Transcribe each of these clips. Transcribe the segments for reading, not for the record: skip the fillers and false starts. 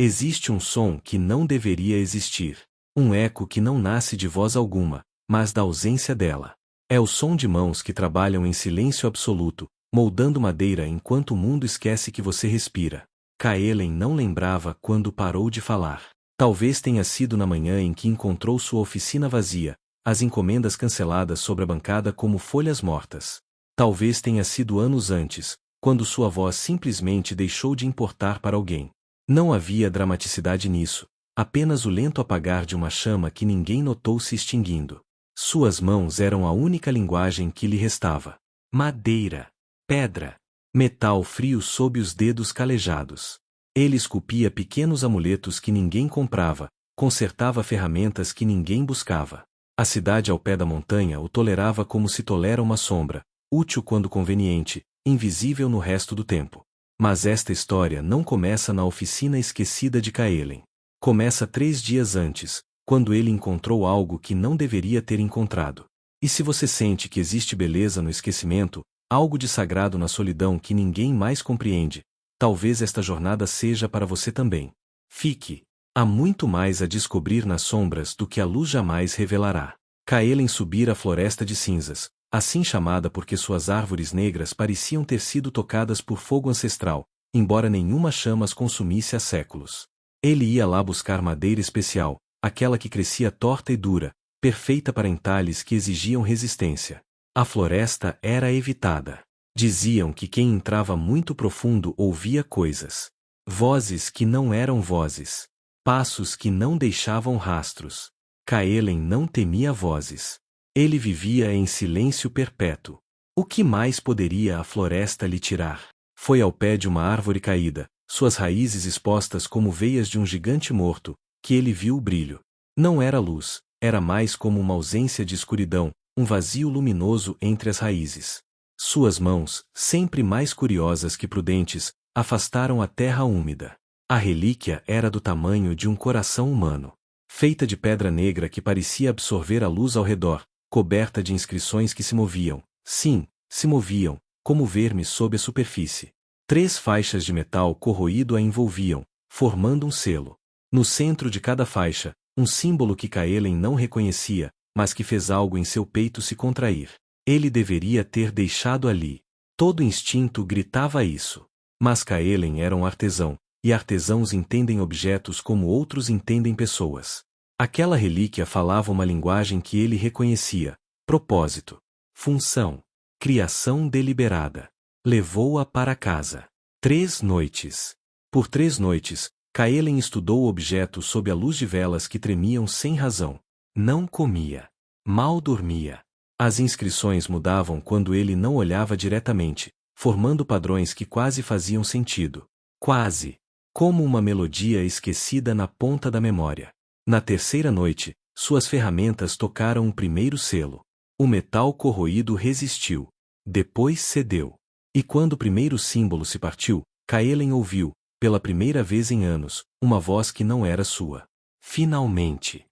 Existe um som que não deveria existir. Um eco que não nasce de voz alguma, mas da ausência dela. É o som de mãos que trabalham em silêncio absoluto, moldando madeira enquanto o mundo esquece que você respira. Kaelen não lembrava quando parou de falar. Talvez tenha sido na manhã em que encontrou sua oficina vazia, as encomendas canceladas sobre a bancada como folhas mortas. Talvez tenha sido anos antes, quando sua voz simplesmente deixou de importar para alguém. Não havia dramaticidade nisso, apenas o lento apagar de uma chama que ninguém notou se extinguindo. Suas mãos eram a única linguagem que lhe restava. Madeira, pedra, metal frio sob os dedos calejados. Ele esculpia pequenos amuletos que ninguém comprava, consertava ferramentas que ninguém buscava. A cidade ao pé da montanha o tolerava como se tolera uma sombra, útil quando conveniente, invisível no resto do tempo. Mas esta história não começa na oficina esquecida de Kaelen. Começa 3 dias antes, quando ele encontrou algo que não deveria ter encontrado. E se você sente que existe beleza no esquecimento, algo de sagrado na solidão que ninguém mais compreende, talvez esta jornada seja para você também. Fique. Há muito mais a descobrir nas sombras do que a luz jamais revelará. Kaelen subira a floresta de cinzas, assim chamada porque suas árvores negras pareciam ter sido tocadas por fogo ancestral, embora nenhuma chama as consumisse há séculos. Ele ia lá buscar madeira especial, aquela que crescia torta e dura, perfeita para entalhes que exigiam resistência. A floresta era evitada. Diziam que quem entrava muito profundo ouvia coisas. Vozes que não eram vozes. Passos que não deixavam rastros. Kaelen não temia vozes. Ele vivia em silêncio perpétuo. O que mais poderia a floresta lhe tirar? Foi ao pé de uma árvore caída, suas raízes expostas como veias de um gigante morto, que ele viu o brilho. Não era luz, era mais como uma ausência de escuridão, um vazio luminoso entre as raízes. Suas mãos, sempre mais curiosas que prudentes, afastaram a terra úmida. A relíquia era do tamanho de um coração humano. Feita de pedra negra que parecia absorver a luz ao redor, coberta de inscrições que se moviam. Sim, se moviam, como vermes sob a superfície. 3 faixas de metal corroído a envolviam, formando um selo. No centro de cada faixa, um símbolo que Kaelen não reconhecia, mas que fez algo em seu peito se contrair. Ele deveria ter deixado ali. Todo instinto gritava isso. Mas Kaelen era um artesão, e artesãos entendem objetos como outros entendem pessoas. Aquela relíquia falava uma linguagem que ele reconhecia: propósito, função, criação deliberada. Levou-a para casa. 3 noites. Por 3 noites, Kaelen estudou o objeto sob a luz de velas que tremiam sem razão. Não comia. Mal dormia. As inscrições mudavam quando ele não olhava diretamente, formando padrões que quase faziam sentido. Quase. Como uma melodia esquecida na ponta da memória. Na 3ª noite, suas ferramentas tocaram o primeiro selo. O metal corroído resistiu. Depois cedeu. E quando o primeiro símbolo se partiu, Kaelen ouviu, pela primeira vez em anos, uma voz que não era sua. Finalmente.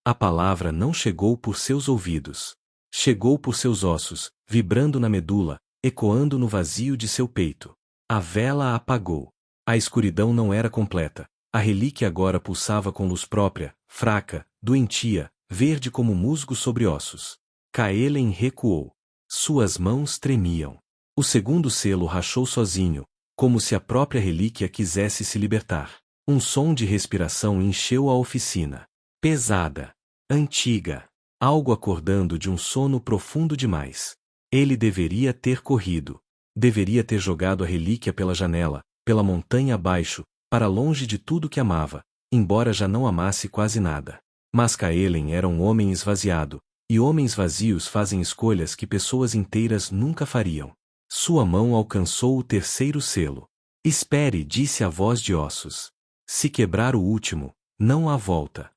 A palavra não chegou por seus ouvidos. Chegou por seus ossos, vibrando na medula, ecoando no vazio de seu peito. A vela apagou. A escuridão não era completa. A relíquia agora pulsava com luz própria, fraca, doentia, verde como musgo sobre ossos. Kaelen recuou. Suas mãos tremiam. O segundo selo rachou sozinho, como se a própria relíquia quisesse se libertar. Um som de respiração encheu a oficina. Pesada. Antiga. Algo acordando de um sono profundo demais. Ele deveria ter corrido. Deveria ter jogado a relíquia pela janela, pela montanha abaixo, para longe de tudo que amava, embora já não amasse quase nada. Mas Kaelen era um homem esvaziado, e homens vazios fazem escolhas que pessoas inteiras nunca fariam. Sua mão alcançou o 3º selo. Espere, disse a voz de ossos. Se quebrar o último, não há volta.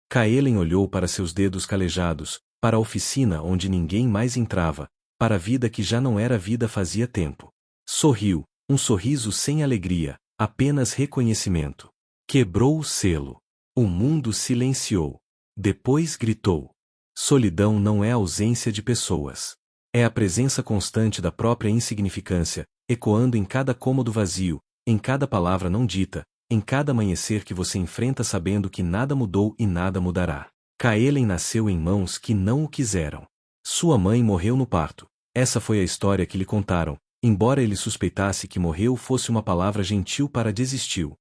Kaelen olhou para seus dedos calejados, para a oficina onde ninguém mais entrava, para a vida que já não era vida fazia tempo. Sorriu, um sorriso sem alegria, apenas reconhecimento. Quebrou o selo. O mundo silenciou. Depois gritou. Solidão não é a ausência de pessoas. É a presença constante da própria insignificância, ecoando em cada cômodo vazio, em cada palavra não dita, em cada amanhecer que você enfrenta sabendo que nada mudou e nada mudará. Kaelen nasceu em mãos que não o quiseram. Sua mãe morreu no parto. Essa foi a história que lhe contaram, embora ele suspeitasse que morreu fosse uma palavra gentil para desistiu.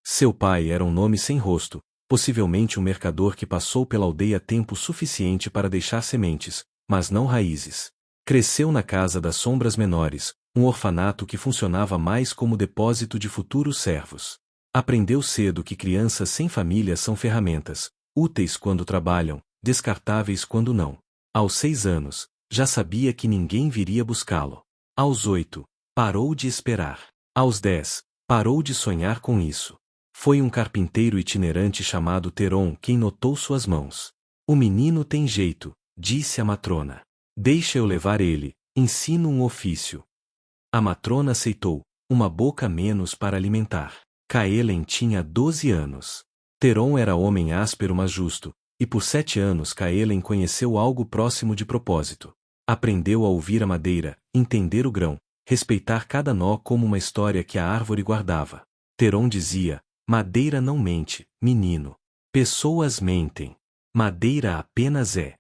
Seu pai era um nome sem rosto, possivelmente um mercador que passou pela aldeia tempo suficiente para deixar sementes, mas não raízes. Cresceu na casa das sombras menores, um orfanato que funcionava mais como depósito de futuros servos. Aprendeu cedo que crianças sem família são ferramentas, úteis quando trabalham, descartáveis quando não. Aos 6 anos, já sabia que ninguém viria buscá-lo. Aos 8, parou de esperar. Aos 10, parou de sonhar com isso. Foi um carpinteiro itinerante chamado Teron quem notou suas mãos. O menino tem jeito, disse a matrona. Deixa eu levar ele, ensino um ofício. A matrona aceitou, uma boca menos para alimentar. Kaelen tinha 12 anos. Teron era homem áspero mas justo, e por 7 anos Kaelen conheceu algo próximo de propósito. Aprendeu a ouvir a madeira, entender o grão, respeitar cada nó como uma história que a árvore guardava. Teron dizia, madeira não mente, menino. Pessoas mentem. Madeira apenas é.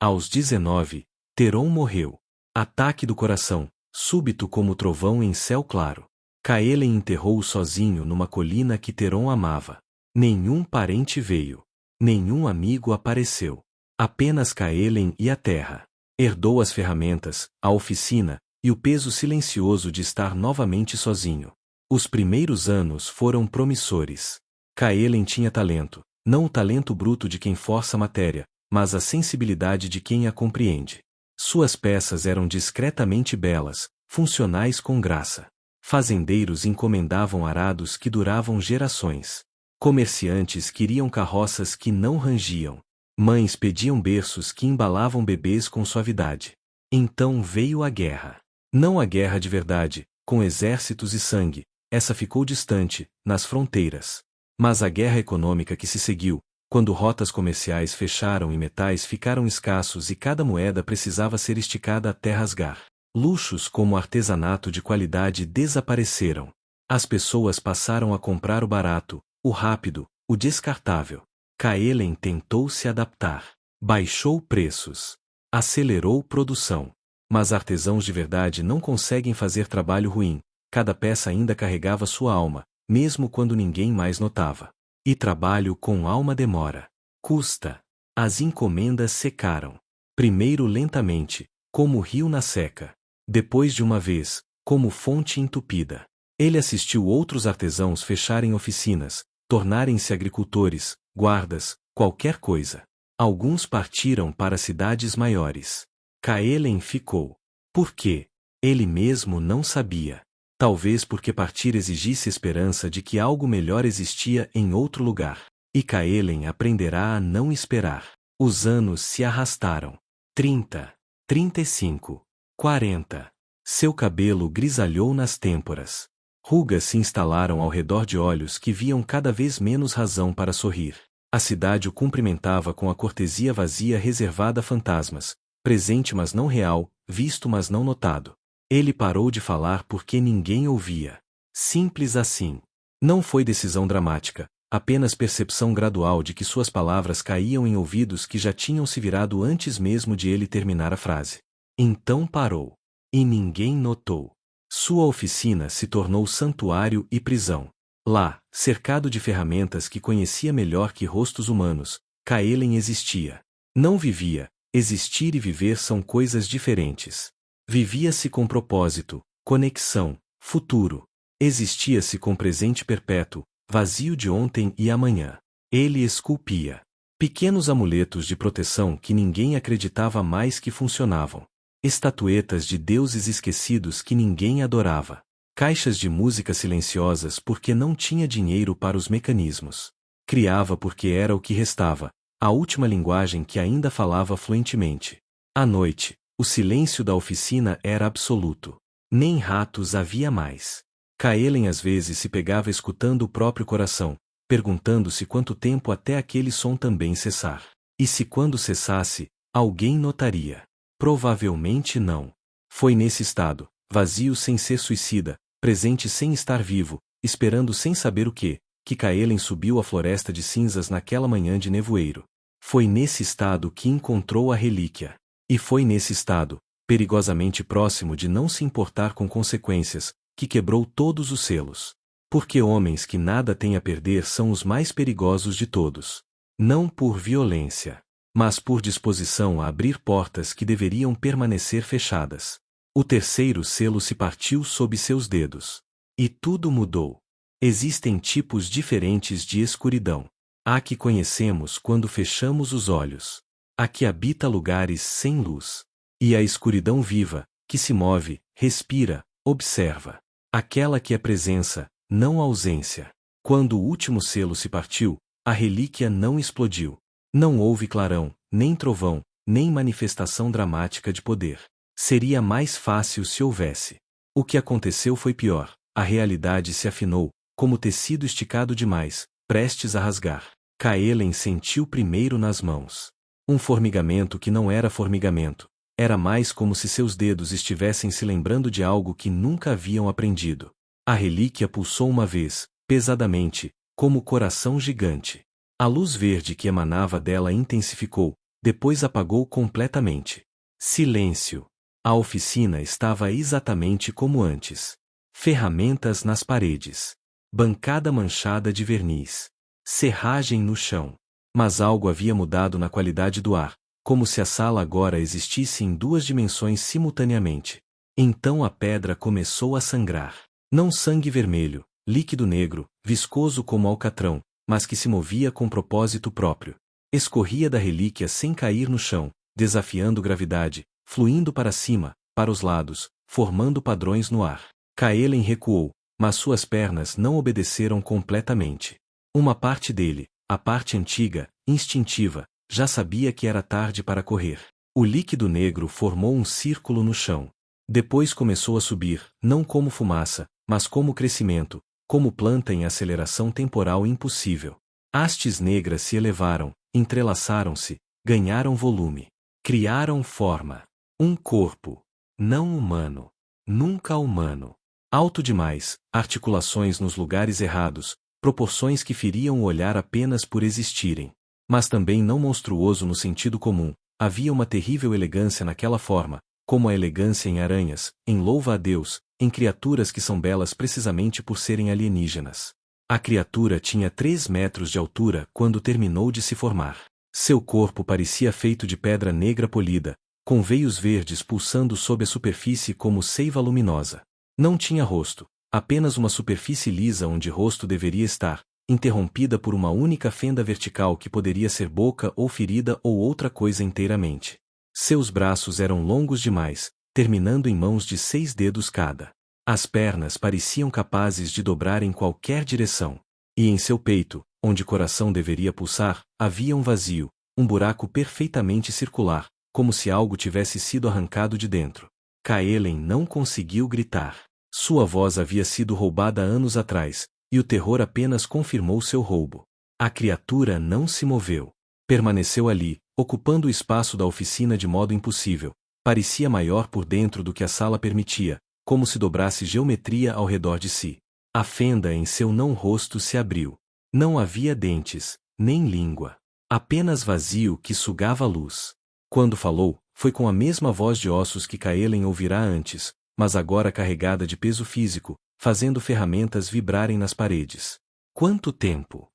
Aos 19, Teron morreu. Ataque do coração, súbito como trovão em céu claro. Kaelen enterrou-o sozinho numa colina que Teron amava. Nenhum parente veio. Nenhum amigo apareceu. Apenas Kaelen e a terra. Herdou as ferramentas, a oficina, e o peso silencioso de estar novamente sozinho. Os primeiros anos foram promissores. Kaelen tinha talento, não o talento bruto de quem força a matéria, mas a sensibilidade de quem a compreende. Suas peças eram discretamente belas, funcionais com graça. Fazendeiros encomendavam arados que duravam gerações. Comerciantes queriam carroças que não rangiam. Mães pediam berços que embalavam bebês com suavidade. Então veio a guerra. Não a guerra de verdade, com exércitos e sangue, essa ficou distante, nas fronteiras. Mas a guerra econômica que se seguiu, quando rotas comerciais fecharam e metais ficaram escassos e cada moeda precisava ser esticada até rasgar. Luxos como artesanato de qualidade desapareceram. As pessoas passaram a comprar o barato, o rápido, o descartável. Kaelen tentou se adaptar. Baixou preços. Acelerou produção. Mas artesãos de verdade não conseguem fazer trabalho ruim. Cada peça ainda carregava sua alma, mesmo quando ninguém mais notava. E trabalho com alma demora. Custa. As encomendas secaram. Primeiro lentamente, como rio na seca. Depois de uma vez, como fonte entupida. Ele assistiu outros artesãos fecharem oficinas, tornarem-se agricultores, guardas, qualquer coisa. Alguns partiram para cidades maiores. Kaelen ficou. Por quê? Ele mesmo não sabia. Talvez porque partir exigisse esperança de que algo melhor existia em outro lugar. E Kaelen aprenderá a não esperar. Os anos se arrastaram. 30, 35, 40. Seu cabelo grisalhou nas têmporas. Rugas se instalaram ao redor de olhos que viam cada vez menos razão para sorrir. A cidade o cumprimentava com a cortesia vazia reservada a fantasmas, presente mas não real, visto mas não notado. Ele parou de falar porque ninguém ouvia. Simples assim. Não foi decisão dramática, apenas percepção gradual de que suas palavras caíam em ouvidos que já tinham se virado antes mesmo de ele terminar a frase. Então parou. E ninguém notou. Sua oficina se tornou santuário e prisão. Lá, cercado de ferramentas que conhecia melhor que rostos humanos, Kaelen existia. Não vivia. Existir e viver são coisas diferentes. Vivia-se com propósito, conexão, futuro. Existia-se com presente perpétuo, vazio de ontem e amanhã. Ele esculpia pequenos amuletos de proteção que ninguém acreditava mais que funcionavam. Estatuetas de deuses esquecidos que ninguém adorava. Caixas de música silenciosas porque não tinha dinheiro para os mecanismos. Criava porque era o que restava, a última linguagem que ainda falava fluentemente. À noite, o silêncio da oficina era absoluto. Nem ratos havia mais. Kaelen às vezes se pegava escutando o próprio coração, perguntando-se quanto tempo até aquele som também cessar. E se quando cessasse, alguém notaria. Provavelmente não. Foi nesse estado, vazio sem ser suicida, presente sem estar vivo, esperando sem saber o que Kaelen subiu a floresta de cinzas naquela manhã de nevoeiro. Foi nesse estado que encontrou a relíquia. E foi nesse estado, perigosamente próximo de não se importar com consequências, que quebrou todos os selos. Porque homens que nada têm a perder são os mais perigosos de todos. Não por violência, mas por disposição a abrir portas que deveriam permanecer fechadas. O terceiro selo se partiu sob seus dedos. E tudo mudou. Existem tipos diferentes de escuridão. Há que conhecemos quando fechamos os olhos. Há que habita lugares sem luz. E a escuridão viva, que se move, respira, observa. Aquela que é presença, não ausência. Quando o último selo se partiu, a relíquia não explodiu. Não houve clarão, nem trovão, nem manifestação dramática de poder. Seria mais fácil se houvesse. O que aconteceu foi pior. A realidade se afinou, como tecido esticado demais, prestes a rasgar. Kaelen sentiu primeiro nas mãos. Um formigamento que não era formigamento. Era mais como se seus dedos estivessem se lembrando de algo que nunca haviam aprendido. A relíquia pulsou uma vez, pesadamente, como coração gigante. A luz verde que emanava dela intensificou, depois apagou completamente. Silêncio. A oficina estava exatamente como antes. Ferramentas nas paredes. Bancada manchada de verniz. Serragem no chão. Mas algo havia mudado na qualidade do ar, como se a sala agora existisse em duas dimensões simultaneamente. Então a pedra começou a sangrar. Não sangue vermelho, líquido negro, viscoso como alcatrão, mas que se movia com propósito próprio. Escorria da relíquia sem cair no chão, desafiando gravidade, fluindo para cima, para os lados, formando padrões no ar. Kaelen recuou, mas suas pernas não obedeceram completamente. Uma parte dele, a parte antiga, instintiva, já sabia que era tarde para correr. O líquido negro formou um círculo no chão. Depois começou a subir, não como fumaça, mas como crescimento, como planta em aceleração temporal impossível. Hastes negras se elevaram, entrelaçaram-se, ganharam volume. Criaram forma. Um corpo. Não humano. Nunca humano. Alto demais, articulações nos lugares errados, proporções que feriam o olhar apenas por existirem. Mas também não monstruoso no sentido comum, havia uma terrível elegância naquela forma, como a elegância em aranhas, em louva-a-Deus, em criaturas que são belas precisamente por serem alienígenas. A criatura tinha 3 metros de altura quando terminou de se formar. Seu corpo parecia feito de pedra negra polida, com veios verdes pulsando sob a superfície como seiva luminosa. Não tinha rosto, apenas uma superfície lisa onde rosto deveria estar, interrompida por uma única fenda vertical que poderia ser boca ou ferida ou outra coisa inteiramente. Seus braços eram longos demais, terminando em mãos de 6 dedos cada. As pernas pareciam capazes de dobrar em qualquer direção. E em seu peito, onde coração deveria pulsar, havia um vazio, um buraco perfeitamente circular, como se algo tivesse sido arrancado de dentro. Kaelen não conseguiu gritar. Sua voz havia sido roubada anos atrás, e o terror apenas confirmou seu roubo. A criatura não se moveu. Permaneceu ali, ocupando o espaço da oficina de modo impossível. Parecia maior por dentro do que a sala permitia, como se dobrasse geometria ao redor de si. A fenda em seu não-rosto se abriu. Não havia dentes, nem língua. Apenas vazio que sugava a luz. Quando falou, foi com a mesma voz de ossos que Kaelen ouvirá antes, mas agora carregada de peso físico, fazendo ferramentas vibrarem nas paredes. Quanto tempo?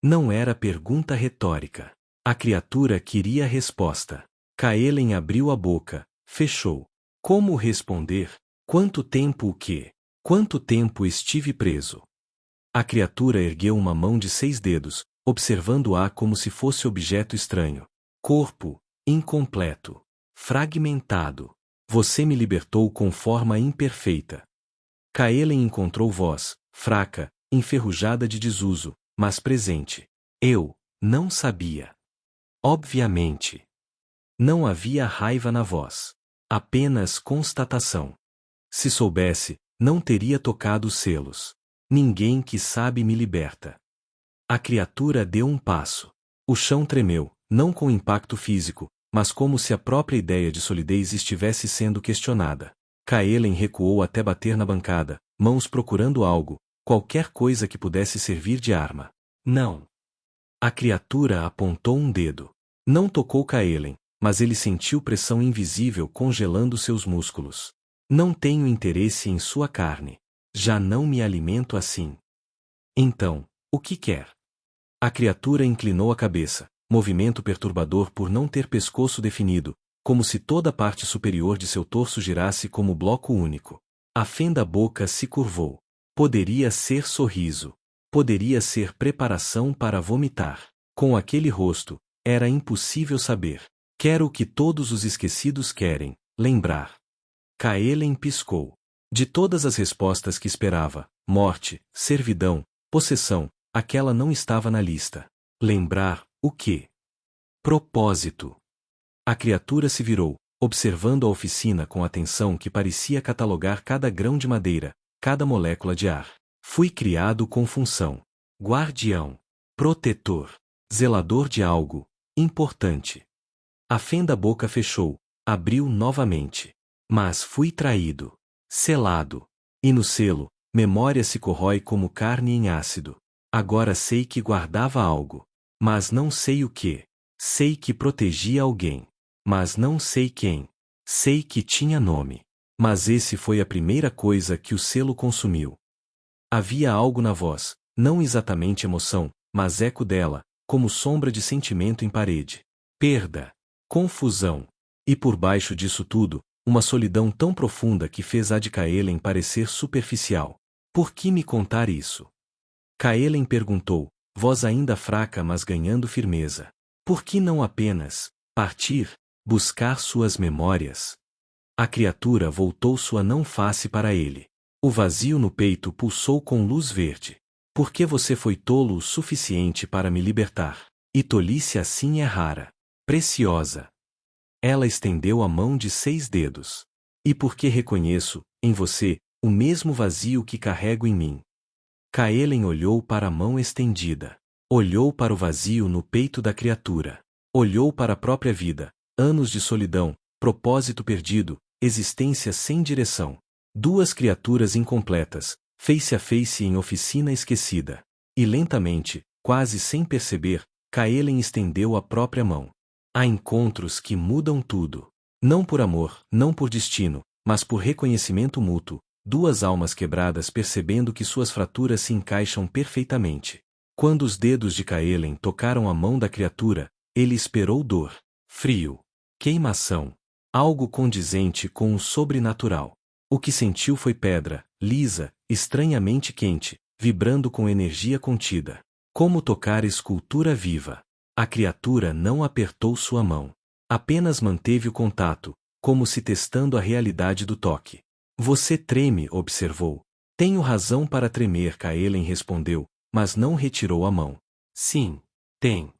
Não era pergunta retórica. A criatura queria resposta. Kaelen abriu a boca, fechou. Como responder? Quanto tempo o quê? Quanto tempo estive preso? A criatura ergueu uma mão de 6 dedos, observando-a como se fosse objeto estranho. Corpo, incompleto. Fragmentado. Você me libertou com forma imperfeita. Kaelen encontrou voz, fraca, enferrujada de desuso, mas presente. Eu não sabia. Obviamente. Não havia raiva na voz. Apenas constatação. Se soubesse, não teria tocado os selos. Ninguém que sabe me liberta. A criatura deu um passo. O chão tremeu, não com impacto físico, mas como se a própria ideia de solidez estivesse sendo questionada. Kaelen recuou até bater na bancada, mãos procurando algo, Qualquer coisa que pudesse servir de arma. Não. A criatura apontou um dedo. Não tocou Kaelen, mas ele sentiu pressão invisível congelando seus músculos. Não tenho interesse em sua carne. Já não me alimento assim. Então, o que quer? A criatura inclinou a cabeça, movimento perturbador por não ter pescoço definido, como se toda a parte superior de seu torso girasse como bloco único. A fenda-boca se curvou. Poderia ser sorriso. Poderia ser preparação para vomitar. Com aquele rosto, era impossível saber. Quero o que todos os esquecidos querem, lembrar. Kaelen piscou. De todas as respostas que esperava, morte, servidão, possessão, aquela não estava na lista. Lembrar, o quê? Propósito. A criatura se virou, observando a oficina com atenção que parecia catalogar cada grão de madeira, cada molécula de ar. Fui criado com função. Guardião. Protetor. Zelador de algo. Importante. A fenda-boca fechou, abriu novamente. Mas fui traído. Selado. E no selo, memória se corrói como carne em ácido. Agora sei que guardava algo. Mas não sei o que. Sei que protegia alguém. Mas não sei quem. Sei que tinha nome. Mas esse foi a primeira coisa que o selo consumiu. Havia algo na voz, não exatamente emoção, mas eco dela, como sombra de sentimento em parede. Perda. Confusão. E por baixo disso tudo, uma solidão tão profunda que fez a de Kaelen parecer superficial. Por que me contar isso? Kaelen perguntou, voz ainda fraca mas ganhando firmeza. Por que não apenas partir, buscar suas memórias? A criatura voltou sua não face para ele. O vazio no peito pulsou com luz verde. Por que você foi tolo o suficiente para me libertar? E tolice assim é rara. Preciosa. Ela estendeu a mão de 6 dedos. E porque reconheço, em você, o mesmo vazio que carrego em mim. Kaelen olhou para a mão estendida. Olhou para o vazio no peito da criatura. Olhou para a própria vida, anos de solidão, propósito perdido, existência sem direção. 2 criaturas incompletas, face a face em oficina esquecida. E lentamente, quase sem perceber, Kaelen estendeu a própria mão. Há encontros que mudam tudo. Não por amor, não por destino, mas por reconhecimento mútuo, 2 almas quebradas percebendo que suas fraturas se encaixam perfeitamente. Quando os dedos de Kaelen tocaram a mão da criatura, ele esperou dor, frio, queimação, algo condizente com o sobrenatural. O que sentiu foi pedra, lisa, estranhamente quente, vibrando com energia contida. Como tocar escultura viva. A criatura não apertou sua mão. Apenas manteve o contato, como se testando a realidade do toque. Você treme, observou. Tenho razão para tremer, Kaelen respondeu, mas não retirou a mão. Sim, tem.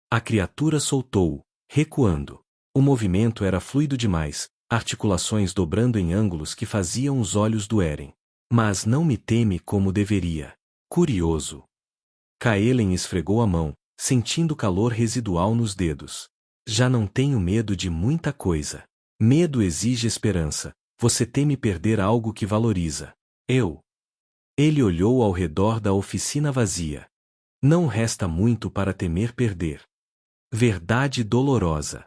A criatura soltou-o, recuando. O movimento era fluido demais, articulações dobrando em ângulos que faziam os olhos doerem. Mas não me teme como deveria. Curioso. Kaelen esfregou a mão, sentindo calor residual nos dedos. Já não tenho medo de muita coisa. Medo exige esperança. Você teme perder algo que valoriza. Eu. Ele olhou ao redor da oficina vazia. Não resta muito para temer perder. Verdade dolorosa.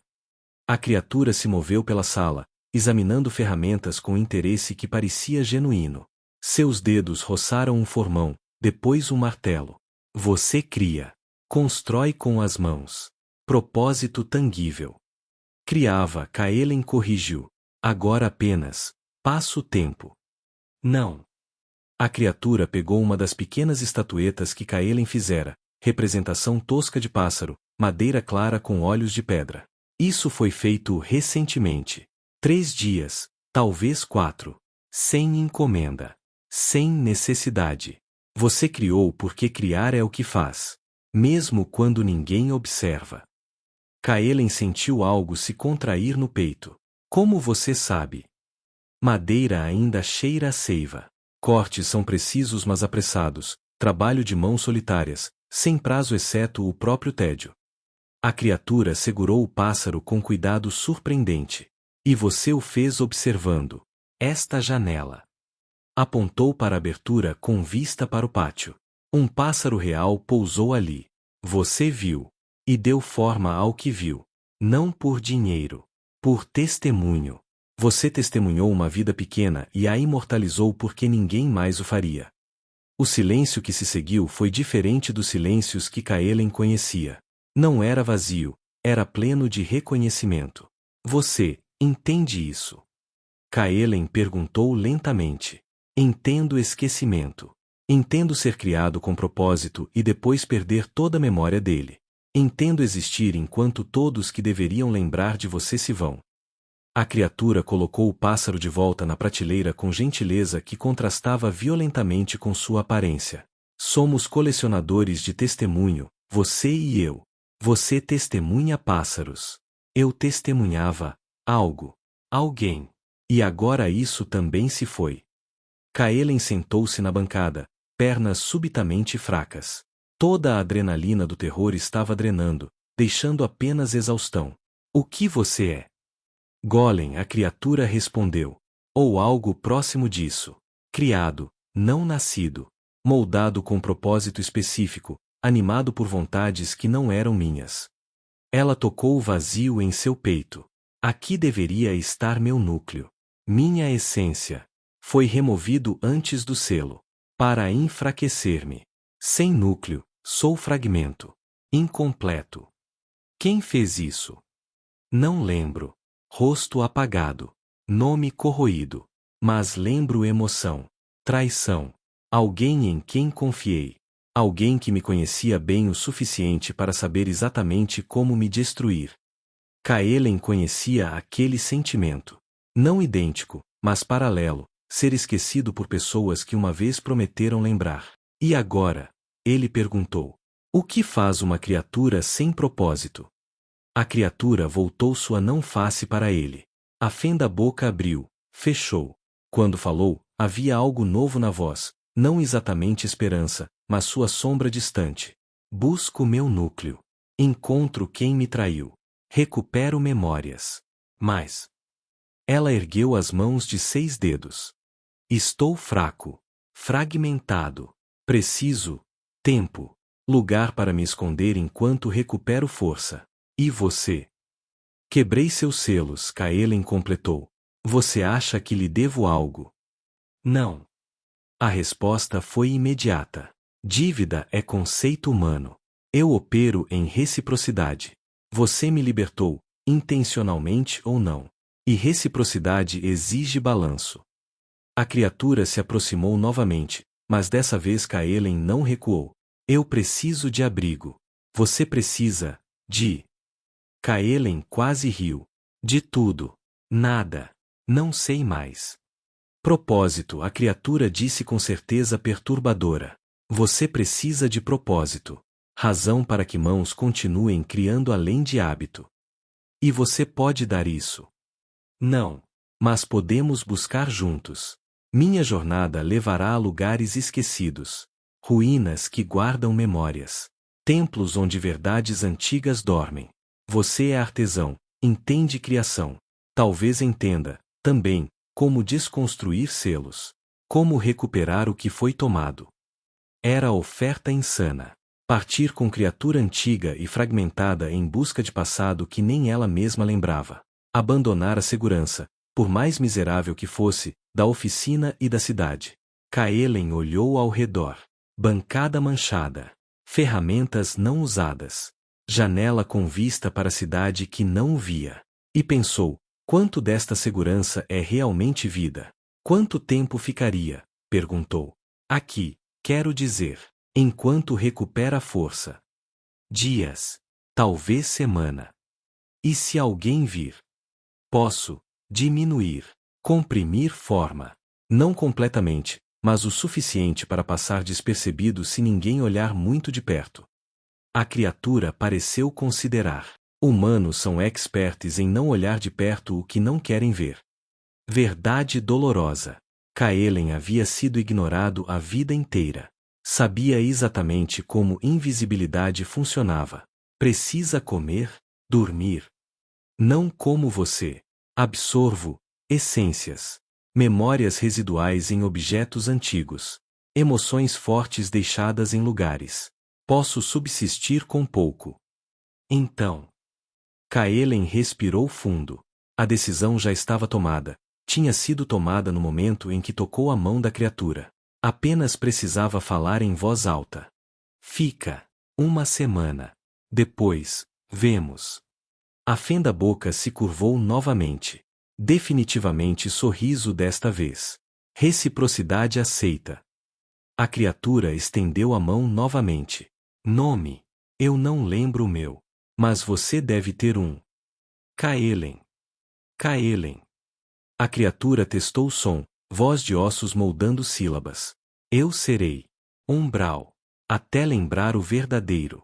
A criatura se moveu pela sala, examinando ferramentas com interesse que parecia genuíno. Seus dedos roçaram um formão, depois um martelo. Você cria. Constrói com as mãos. Propósito tangível. Criava, Kaelen corrigiu. Agora apenas. Passa o tempo. Não. A criatura pegou uma das pequenas estatuetas que Kaelen fizera, representação tosca de pássaro, madeira clara com olhos de pedra. Isso foi feito recentemente. 3 dias, talvez 4. Sem encomenda. Sem necessidade. Você criou porque criar é o que faz. Mesmo quando ninguém observa. Kaelen sentiu algo se contrair no peito. Como você sabe? Madeira ainda cheira a seiva. Cortes são precisos mas apressados, trabalho de mãos solitárias, sem prazo exceto o próprio tédio. A criatura segurou o pássaro com cuidado surpreendente. E você o fez observando esta janela. Apontou para a abertura com vista para o pátio. Um pássaro real pousou ali. Você viu. E deu forma ao que viu. Não por dinheiro. Por testemunho. Você testemunhou uma vida pequena e a imortalizou porque ninguém mais o faria. O silêncio que se seguiu foi diferente dos silêncios que Kaelen conhecia. Não era vazio, era pleno de reconhecimento. Você entende isso? Kaelen perguntou lentamente. Entendo esquecimento. Entendo ser criado com propósito e depois perder toda a memória dele. Entendo existir enquanto todos que deveriam lembrar de você se vão. A criatura colocou o pássaro de volta na prateleira com gentileza que contrastava violentamente com sua aparência. Somos colecionadores de testemunho, você e eu. Você testemunha pássaros. Eu testemunhava algo, alguém. E agora isso também se foi. Kaelen sentou-se na bancada, pernas subitamente fracas. Toda a adrenalina do terror estava drenando, deixando apenas exaustão. O que você é? Golem, a criatura respondeu. Ou algo próximo disso. Criado, não nascido. Moldado com propósito específico, animado por vontades que não eram minhas. Ela tocou o vazio em seu peito. Aqui deveria estar meu núcleo. Minha essência. Foi removido antes do selo. Para enfraquecer-me. Sem núcleo, sou fragmento. Incompleto. Quem fez isso? Não lembro. Rosto apagado. Nome corroído. Mas lembro emoção. Traição. Alguém em quem confiei. Alguém que me conhecia bem o suficiente para saber exatamente como me destruir. Kaelen conhecia aquele sentimento. Não idêntico, mas paralelo, ser esquecido por pessoas que uma vez prometeram lembrar. E agora? Ele perguntou. O que faz uma criatura sem propósito? A criatura voltou sua não face para ele. A fenda boca abriu, fechou. Quando falou, havia algo novo na voz, não exatamente esperança, mas sua sombra distante. Busco meu núcleo. Encontro quem me traiu. Recupero memórias. Mas ela ergueu as mãos de 6 dedos. Estou fraco. Fragmentado. Preciso tempo. Lugar para me esconder enquanto recupero força. E você? Quebrei seus selos, Kaelen completou. Você acha que lhe devo algo? Não. A resposta foi imediata. Dívida é conceito humano. Eu opero em reciprocidade. Você me libertou, intencionalmente ou não. E reciprocidade exige balanço. A criatura se aproximou novamente, mas dessa vez Kaelen não recuou. Eu preciso de abrigo. Você precisa de... Kaelen quase riu. De tudo. Nada. Não sei mais. Propósito, a criatura disse com certeza perturbadora. Você precisa de propósito. Razão para que mãos continuem criando além de hábito. E você pode dar isso. Não. Mas podemos buscar juntos. Minha jornada levará a lugares esquecidos. Ruínas que guardam memórias. Templos onde verdades antigas dormem. Você é artesão, entende criação. Talvez entenda, também, como desconstruir selos. Como recuperar o que foi tomado. Era a oferta insana. Partir com criatura antiga e fragmentada em busca de passado que nem ela mesma lembrava. Abandonar a segurança, por mais miserável que fosse, da oficina e da cidade. Kaelen olhou ao redor. Bancada manchada. Ferramentas não usadas. Janela com vista para a cidade que não o via. E pensou, quanto desta segurança é realmente vida? Quanto tempo ficaria? Perguntou. Aqui, quero dizer, enquanto recupera a força. Dias. Talvez semana. E se alguém vir? Posso diminuir, comprimir forma. Não completamente, mas o suficiente para passar despercebido se ninguém olhar muito de perto. A criatura pareceu considerar. Humanos são expertos em não olhar de perto o que não querem ver. Verdade dolorosa. Kaelen havia sido ignorado a vida inteira. Sabia exatamente como invisibilidade funcionava. Precisa comer, dormir. Não como você. Absorvo essências. Memórias residuais em objetos antigos. Emoções fortes deixadas em lugares. Posso subsistir com pouco. Então. Kaelen respirou fundo. A decisão já estava tomada. Tinha sido tomada no momento em que tocou a mão da criatura. Apenas precisava falar em voz alta. Fica. Uma semana. Depois, vemos. A fenda-boca se curvou novamente. Definitivamente sorriso desta vez. Reciprocidade aceita. A criatura estendeu a mão novamente. Nome. Eu não lembro o meu. Mas você deve ter um. Kaelen. Kaelen. A criatura testou o som, voz de ossos moldando sílabas. Eu serei. Umbral. Até lembrar o verdadeiro.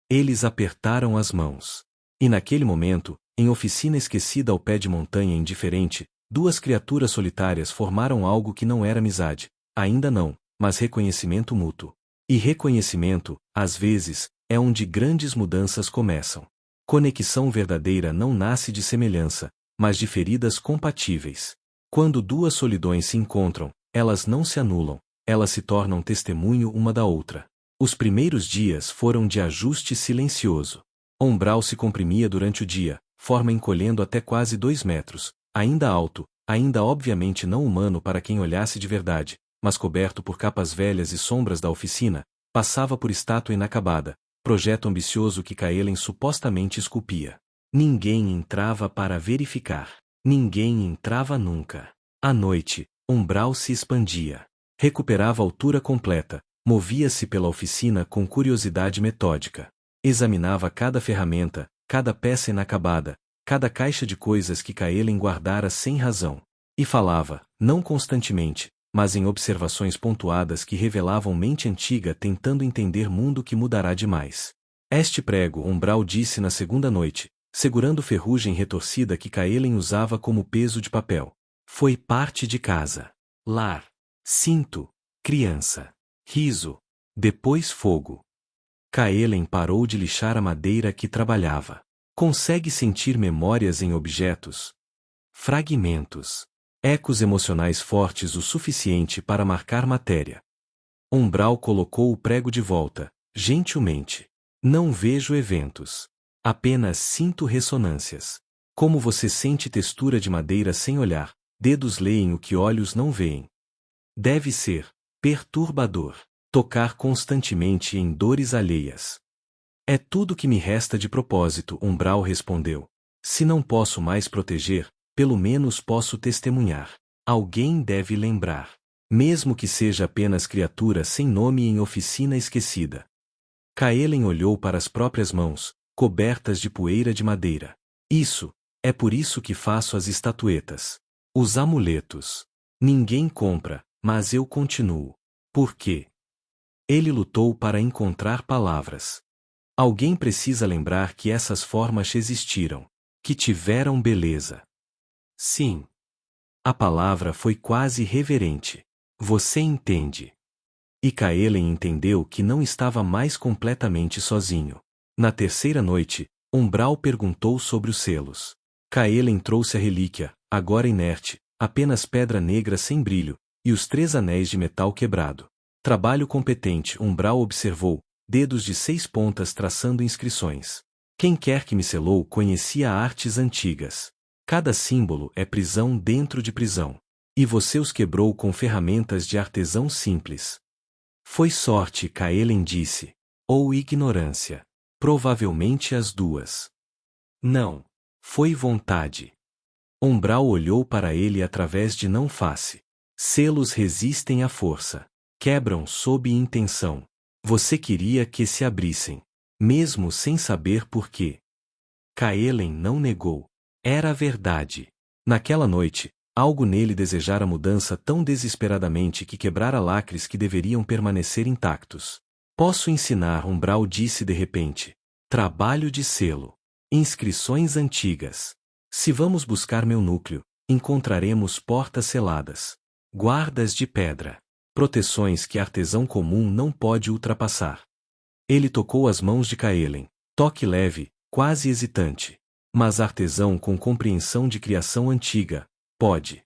Eles apertaram as mãos. E naquele momento, em oficina esquecida ao pé de montanha indiferente, duas criaturas solitárias formaram algo que não era amizade, ainda não, mas reconhecimento mútuo. E reconhecimento, às vezes, é onde grandes mudanças começam. Conexão verdadeira não nasce de semelhança, mas de feridas compatíveis. Quando duas solidões se encontram, elas não se anulam, elas se tornam testemunho uma da outra. Os primeiros dias foram de ajuste silencioso. Umbral se comprimia durante o dia, forma encolhendo até quase 2 metros, ainda alto, ainda obviamente não humano para quem olhasse de verdade, mas coberto por capas velhas e sombras da oficina, passava por estátua inacabada, projeto ambicioso que Kaelen supostamente esculpia. Ninguém entrava para verificar. Ninguém entrava nunca. À noite, Umbral se expandia. Recuperava altura completa, movia-se pela oficina com curiosidade metódica. Examinava cada ferramenta, cada peça inacabada, cada caixa de coisas que Kaelen guardara sem razão. E falava, não constantemente, mas em observações pontuadas que revelavam mente antiga tentando entender mundo que mudará demais. Este prego, Umbral disse na segunda noite, segurando ferrugem retorcida que Kaelen usava como peso de papel. Foi parte de casa. Lar. Cinto. Criança. Riso. Depois fogo. Kaelen parou de lixar a madeira que trabalhava. Consegue sentir memórias em objetos? Fragmentos. Ecos emocionais fortes o suficiente para marcar matéria. Umbral colocou o prego de volta, gentilmente. Não vejo eventos. Apenas sinto ressonâncias. Como você sente textura de madeira sem olhar, dedos leem o que olhos não veem. Deve ser perturbador. Tocar constantemente em dores alheias. É tudo que me resta de propósito, Umbral respondeu. Se não posso mais proteger, pelo menos posso testemunhar. Alguém deve lembrar. Mesmo que seja apenas criatura sem nome em oficina esquecida. Kaelen olhou para as próprias mãos, cobertas de poeira de madeira. É por isso que faço as estatuetas. Os amuletos. Ninguém compra, mas eu continuo. Por quê? Ele lutou para encontrar palavras. Alguém precisa lembrar que essas formas existiram, que tiveram beleza. Sim. A palavra foi quase reverente. Você entende. E Kaelen entendeu que não estava mais completamente sozinho. Na terceira noite, Umbral perguntou sobre os selos. Kaelen trouxe a relíquia, agora inerte, apenas pedra negra sem brilho, e os 3 anéis de metal quebrado. Trabalho competente, Umbral observou, dedos de 6 pontas traçando inscrições. Quem quer que me selou conhecia artes antigas. Cada símbolo é prisão dentro de prisão. E você os quebrou com ferramentas de artesão simples. Foi sorte, Kaelen disse. Ou ignorância. Provavelmente as duas. Não. Foi vontade. Umbral olhou para ele através de não face. Selos resistem à força. Quebram sob intenção. Você queria que se abrissem. Mesmo sem saber por quê. Kaelen não negou. Era a verdade. Naquela noite, algo nele desejara mudança tão desesperadamente que quebrara lacres que deveriam permanecer intactos. Posso ensinar, Umbral disse de repente. Trabalho de selo. Inscrições antigas. Se vamos buscar meu núcleo, encontraremos portas seladas. Guardas de pedra. Proteções que artesão comum não pode ultrapassar. Ele tocou as mãos de Kaelen. Toque leve, quase hesitante. Mas artesão com compreensão de criação antiga, pode.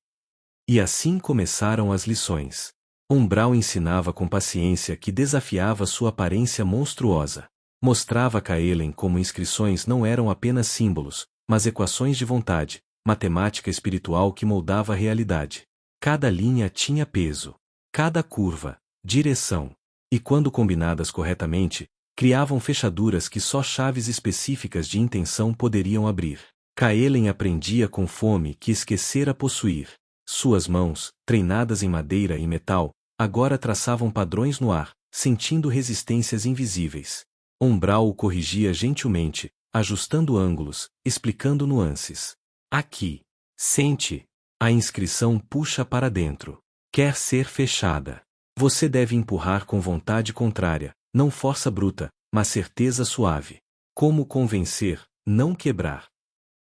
E assim começaram as lições. Umbral ensinava com paciência que desafiava sua aparência monstruosa. Mostrava a Kaelen como inscrições não eram apenas símbolos, mas equações de vontade, matemática espiritual que moldava a realidade. Cada linha tinha peso, cada curva, direção, e quando combinadas corretamente, criavam fechaduras que só chaves específicas de intenção poderiam abrir. Kaelen aprendia com fome que esquecera possuir. Suas mãos, treinadas em madeira e metal, agora traçavam padrões no ar, sentindo resistências invisíveis. Umbral o corrigia gentilmente, ajustando ângulos, explicando nuances. Aqui. Sente. A inscrição puxa para dentro. Quer ser fechada. Você deve empurrar com vontade contrária, não força bruta, mas certeza suave. Como convencer, não quebrar.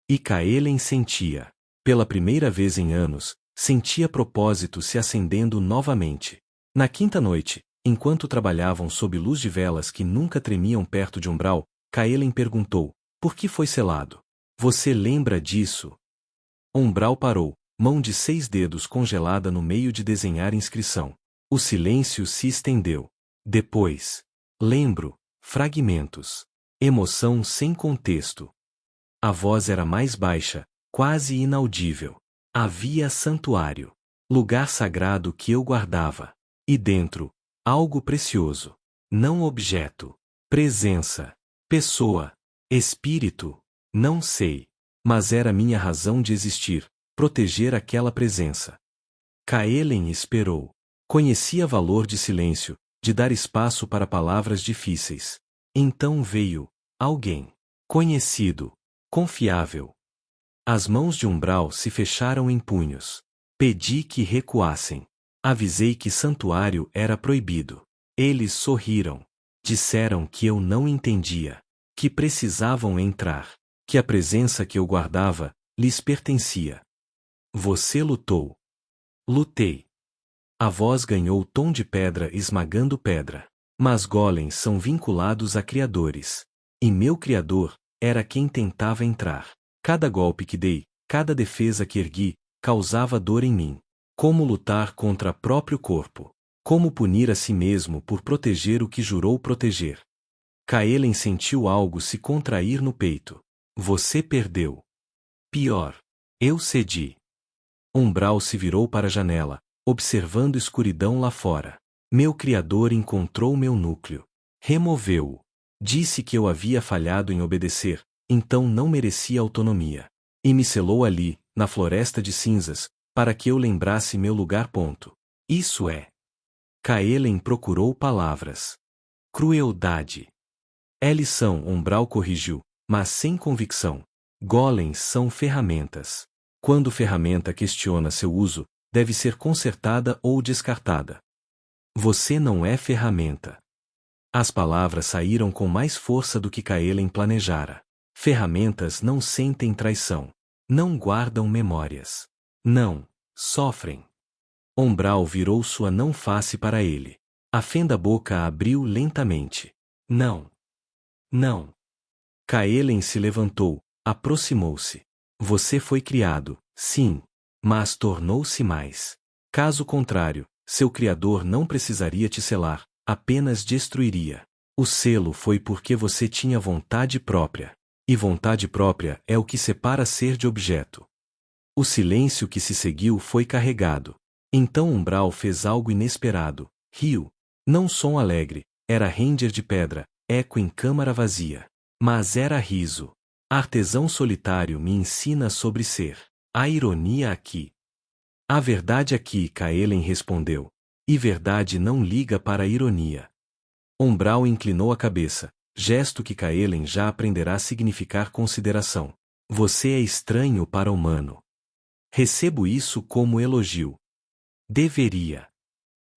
E Kaelen sentia. Pela primeira vez em anos, sentia propósito se acendendo novamente. Na quinta noite, enquanto trabalhavam sob luz de velas que nunca tremiam perto de Umbral, Kaelen perguntou, por que foi selado? Você lembra disso? Umbral parou, mão de 6 dedos congelada no meio de desenhar inscrição. O silêncio se estendeu. Depois. Lembro. Fragmentos. Emoção sem contexto. A voz era mais baixa, quase inaudível. Havia santuário. Lugar sagrado que eu guardava. E dentro, algo precioso. Não objeto. Presença. Pessoa. Espírito. Não sei. Mas era minha razão de existir, proteger aquela presença. Kaelen esperou. Conhecia valor de silêncio, de dar espaço para palavras difíceis. Então veio alguém. Conhecido. Confiável. As mãos de Umbral se fecharam em punhos. Pedi que recuassem. Avisei que santuário era proibido. Eles sorriram. Disseram que eu não entendia. Que precisavam entrar. Que a presença que eu guardava, lhes pertencia. Você lutou. Lutei. A voz ganhou tom de pedra esmagando pedra. Mas golems são vinculados a criadores. E meu criador era quem tentava entrar. Cada golpe que dei, cada defesa que ergui, causava dor em mim. Como lutar contra próprio corpo? Como punir a si mesmo por proteger o que jurou proteger? Kaelen sentiu algo se contrair no peito. Você perdeu. Pior. Eu cedi. Umbral se virou para a janela, observando escuridão lá fora. Meu Criador encontrou meu núcleo. Removeu-o. Disse que eu havia falhado em obedecer, então não merecia autonomia. E me selou ali, na floresta de cinzas, para que eu lembrasse meu lugar. Isso é. Kaelen procurou palavras. Crueldade. É lição, Umbral corrigiu, mas sem convicção. Golems são ferramentas. Quando ferramenta questiona seu uso, deve ser consertada ou descartada. Você não é ferramenta. As palavras saíram com mais força do que Kaelen planejara. Ferramentas não sentem traição. Não guardam memórias. Não. Sofrem. Umbral virou sua não face para ele. A fenda boca abriu lentamente. Não. Não. Kaelen se levantou, aproximou-se. Você foi criado, sim, mas tornou-se mais. Caso contrário, seu Criador não precisaria te selar, apenas destruiria. O selo foi porque você tinha vontade própria. E vontade própria é o que separa ser de objeto. O silêncio que se seguiu foi carregado. Então Umbral fez algo inesperado. Riu. Não som alegre, era Ranger de pedra, eco em câmara vazia. Mas era riso. Artesão solitário me ensina sobre ser. A ironia aqui. A verdade aqui, Kaelen respondeu. E verdade não liga para a ironia. Umbral inclinou a cabeça, gesto que Kaelen já aprenderá a significar consideração. Você é estranho para humano. Recebo isso como elogio. Deveria.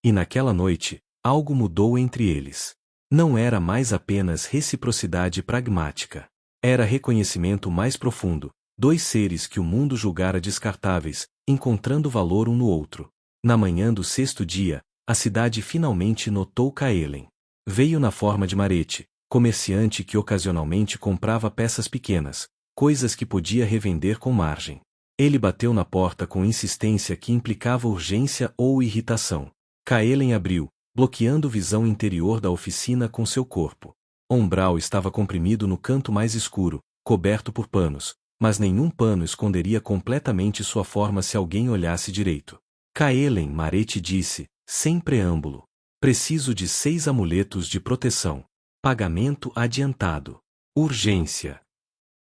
E naquela noite, algo mudou entre eles. Não era mais apenas reciprocidade pragmática. Era reconhecimento mais profundo, dois seres que o mundo julgara descartáveis, encontrando valor um no outro. Na manhã do 6º dia, a cidade finalmente notou Kaelen. Veio na forma de Marete, comerciante que ocasionalmente comprava peças pequenas, coisas que podia revender com margem. Ele bateu na porta com insistência que implicava urgência ou irritação. Kaelen abriu, bloqueando visão interior da oficina com seu corpo. Umbral estava comprimido no canto mais escuro, coberto por panos, mas nenhum pano esconderia completamente sua forma se alguém olhasse direito. Kaelen, Marete disse, sem preâmbulo. Preciso de 6 amuletos de proteção. Pagamento adiantado. Urgência.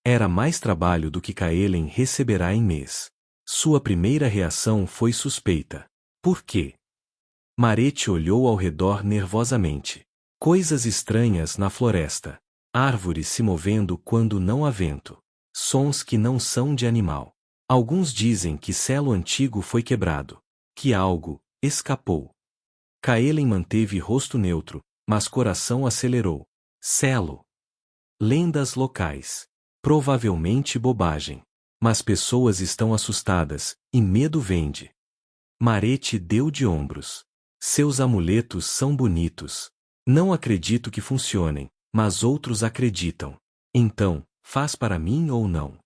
Era mais trabalho do que Kaelen receberá em mês. Sua primeira reação foi suspeita. Por quê? Marete olhou ao redor nervosamente. Coisas estranhas na floresta. Árvores se movendo quando não há vento. Sons que não são de animal. Alguns dizem que selo antigo foi quebrado. Que algo escapou. Kaelen manteve rosto neutro, mas coração acelerou. Selo. Lendas locais. Provavelmente bobagem. Mas pessoas estão assustadas, e medo vende. Marete deu de ombros. Seus amuletos são bonitos. Não acredito que funcionem, mas outros acreditam. Então, faz para mim ou não?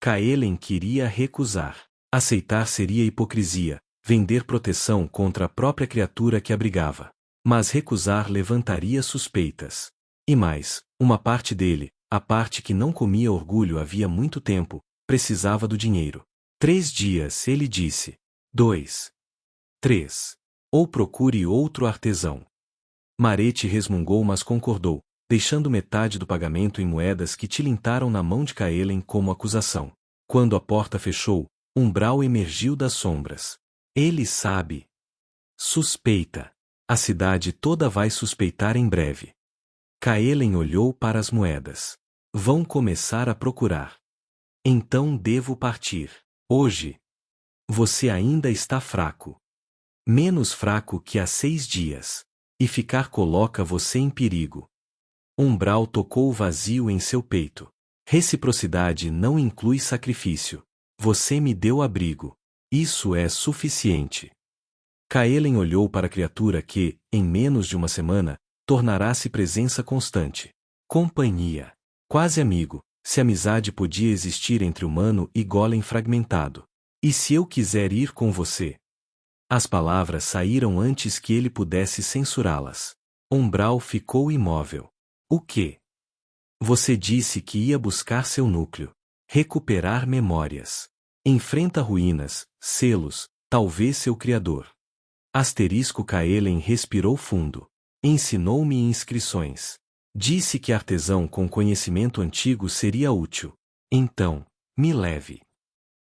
Kaelen queria recusar. Aceitar seria hipocrisia, vender proteção contra a própria criatura que abrigava. Mas recusar levantaria suspeitas. E mais, uma parte dele, a parte que não comia orgulho havia muito tempo, precisava do dinheiro. 3 dias, ele disse. 2. 3. Ou procure outro artesão. Marete resmungou, mas concordou, deixando metade do pagamento em moedas que tilintaram na mão de Kaelen como acusação. Quando a porta fechou, Umbral emergiu das sombras. Ele sabe. Suspeita. A cidade toda vai suspeitar em breve. Kaelen olhou para as moedas. Vão começar a procurar. Então devo partir. Hoje. Você ainda está fraco. Menos fraco que há 6 dias. E ficar coloca você em perigo. Umbral tocou o vazio em seu peito. Reciprocidade não inclui sacrifício. Você me deu abrigo. Isso é suficiente. Kaelen olhou para a criatura que, em menos de uma semana, tornará-se presença constante. Companhia. Quase amigo, se amizade podia existir entre humano e golem fragmentado. E se eu quiser ir com você? As palavras saíram antes que ele pudesse censurá-las. Umbral ficou imóvel. O quê? Você disse que ia buscar seu núcleo. Recuperar memórias. Enfrenta ruínas, selos, talvez seu criador. Asterisco. Kaelen respirou fundo. Ensinou-me inscrições. Disse que artesão com conhecimento antigo seria útil. Então, me leve.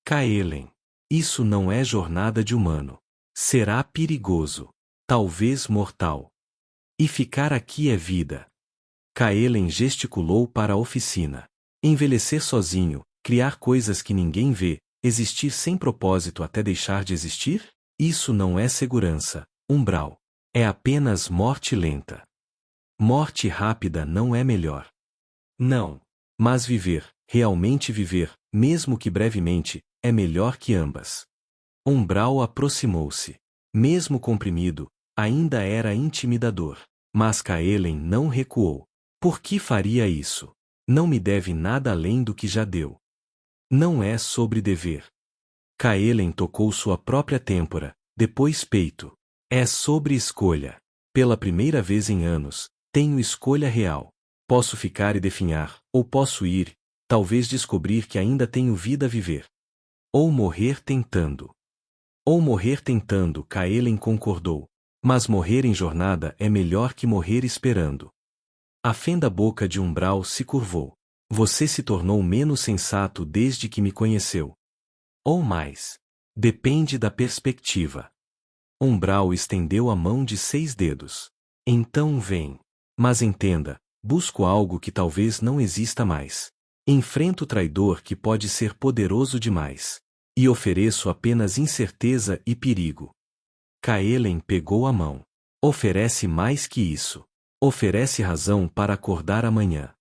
Kaelen. Isso não é jornada de humano. Será perigoso. Talvez mortal. E ficar aqui é vida. Kaelen gesticulou para a oficina. Envelhecer sozinho, criar coisas que ninguém vê, existir sem propósito até deixar de existir? Isso não é segurança, Umbral. É apenas morte lenta. Morte rápida não é melhor. Não. Mas viver, realmente viver, mesmo que brevemente, é melhor que ambas. Umbral aproximou-se. Mesmo comprimido, ainda era intimidador. Mas Kaelen não recuou. Por que faria isso? Não me deve nada além do que já deu. Não é sobre dever. Kaelen tocou sua própria têmpora, depois peito. É sobre escolha. Pela primeira vez em anos, tenho escolha real. Posso ficar e definhar, ou posso ir, talvez descobrir que ainda tenho vida a viver. Ou morrer tentando. Ou morrer tentando, Kaelen concordou. Mas morrer em jornada é melhor que morrer esperando. A fenda boca de Umbral se curvou. Você se tornou menos sensato desde que me conheceu. Ou mais. Depende da perspectiva. Umbral estendeu a mão de 6 dedos. Então vem. Mas entenda, busco algo que talvez não exista mais. Enfrento o traidor que pode ser poderoso demais. E ofereço apenas incerteza e perigo. Kaelen pegou a mão. Oferece mais que isso. Oferece razão para acordar amanhã.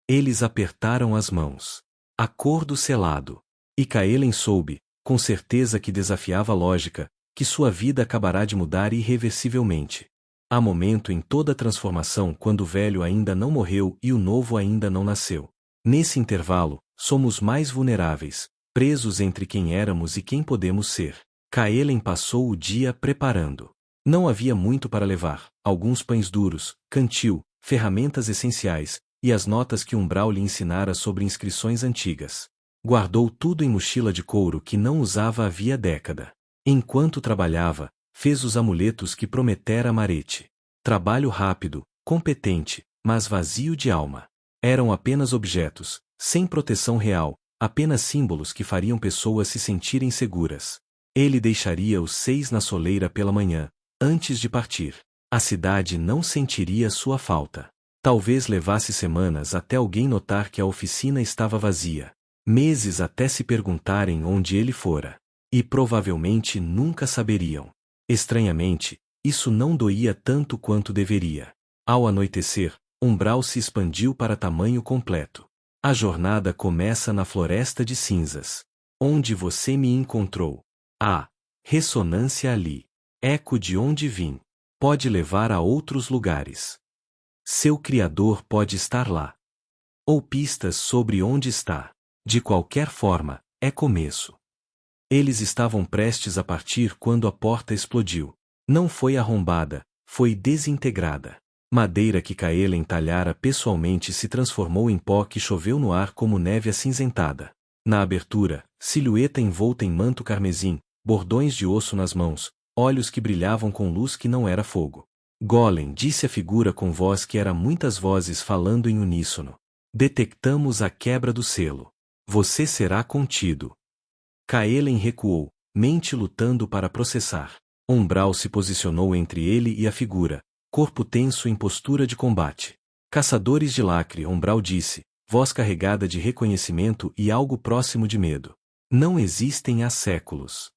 Eles apertaram as mãos. Acordo selado. E Kaelen soube, com certeza que desafiava a lógica, que sua vida acabará de mudar irreversivelmente. Há momento em toda transformação quando o velho ainda não morreu e o novo ainda não nasceu. Nesse intervalo, somos mais vulneráveis, presos entre quem éramos e quem podemos ser. Kaelen passou o dia preparando. Não havia muito para levar: alguns pães duros, cantil, ferramentas essenciais, e as notas que Umbral lhe ensinara sobre inscrições antigas. Guardou tudo em mochila de couro que não usava havia década. Enquanto trabalhava, fez os amuletos que prometera Marete. Trabalho rápido, competente, mas vazio de alma. Eram apenas objetos, sem proteção real, apenas símbolos que fariam pessoas se sentirem seguras. Ele deixaria os 6 na soleira pela manhã, antes de partir. A cidade não sentiria sua falta. Talvez levasse semanas até alguém notar que a oficina estava vazia. Meses até se perguntarem onde ele fora. E provavelmente nunca saberiam. Estranhamente, isso não doía tanto quanto deveria. Ao anoitecer, Umbral se expandiu para tamanho completo. A jornada começa na Floresta de Cinzas. Onde você me encontrou? Ah, ressonância ali. Eco de onde vim. Pode levar a outros lugares. Seu criador pode estar lá. Ou pistas sobre onde está. De qualquer forma, é começo. Eles estavam prestes a partir quando a porta explodiu. Não foi arrombada, foi desintegrada. Madeira que Kaelen talhara pessoalmente se transformou em pó que choveu no ar como neve acinzentada. Na abertura, silhueta envolta em manto carmesim, bordões de osso nas mãos, olhos que brilhavam com luz que não era fogo. Golem, disse a figura com voz que era muitas vozes falando em uníssono. Detectamos a quebra do selo. Você será contido. Kaelen recuou, mente lutando para processar. Umbral se posicionou entre ele e a figura, corpo tenso em postura de combate. Caçadores de lacre, Umbral disse, voz carregada de reconhecimento e algo próximo de medo. Não existem há séculos.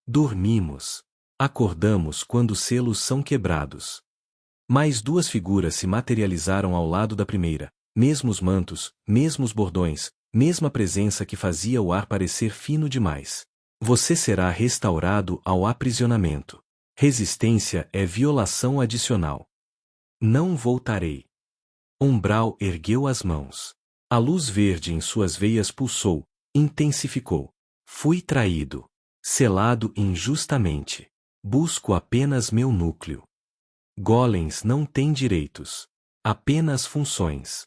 Dormimos. Acordamos quando os selos são quebrados. Mais 2 figuras se materializaram ao lado da primeira, mesmos mantos, mesmos bordões, mesma presença que fazia o ar parecer fino demais. Você será restaurado ao aprisionamento. Resistência é violação adicional. Não voltarei. Umbral ergueu as mãos. A luz verde em suas veias pulsou, intensificou. Fui traído. Selado injustamente. Busco apenas meu núcleo. Golems não têm direitos. Apenas funções.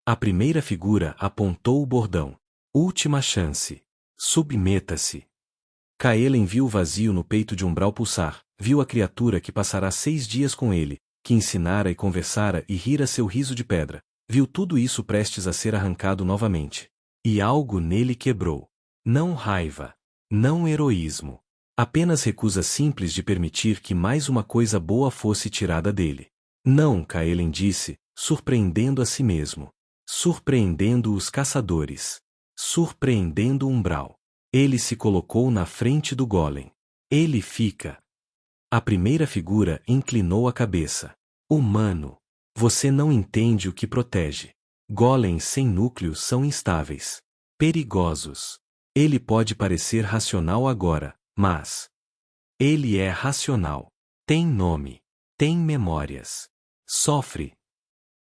A primeira figura apontou o bordão. Última chance. Submeta-se. Kaelen viu o vazio no peito de Umbral pulsar, viu a criatura que passará 6 dias com ele, que ensinara e conversara e rira seu riso de pedra, viu tudo isso prestes a ser arrancado novamente. E algo nele quebrou. Não raiva. Não heroísmo. Apenas recusa simples de permitir que mais uma coisa boa fosse tirada dele. Não, Kaelen disse, surpreendendo a si mesmo. Surpreendendo os caçadores. Surpreendendo Umbral. Ele se colocou na frente do golem. Ele fica. A primeira figura inclinou a cabeça. Humano. Você não entende o que protege. Golems sem núcleo são instáveis. Perigosos. Ele pode parecer racional agora, mas ele é racional. Tem nome. Tem memórias. Sofre.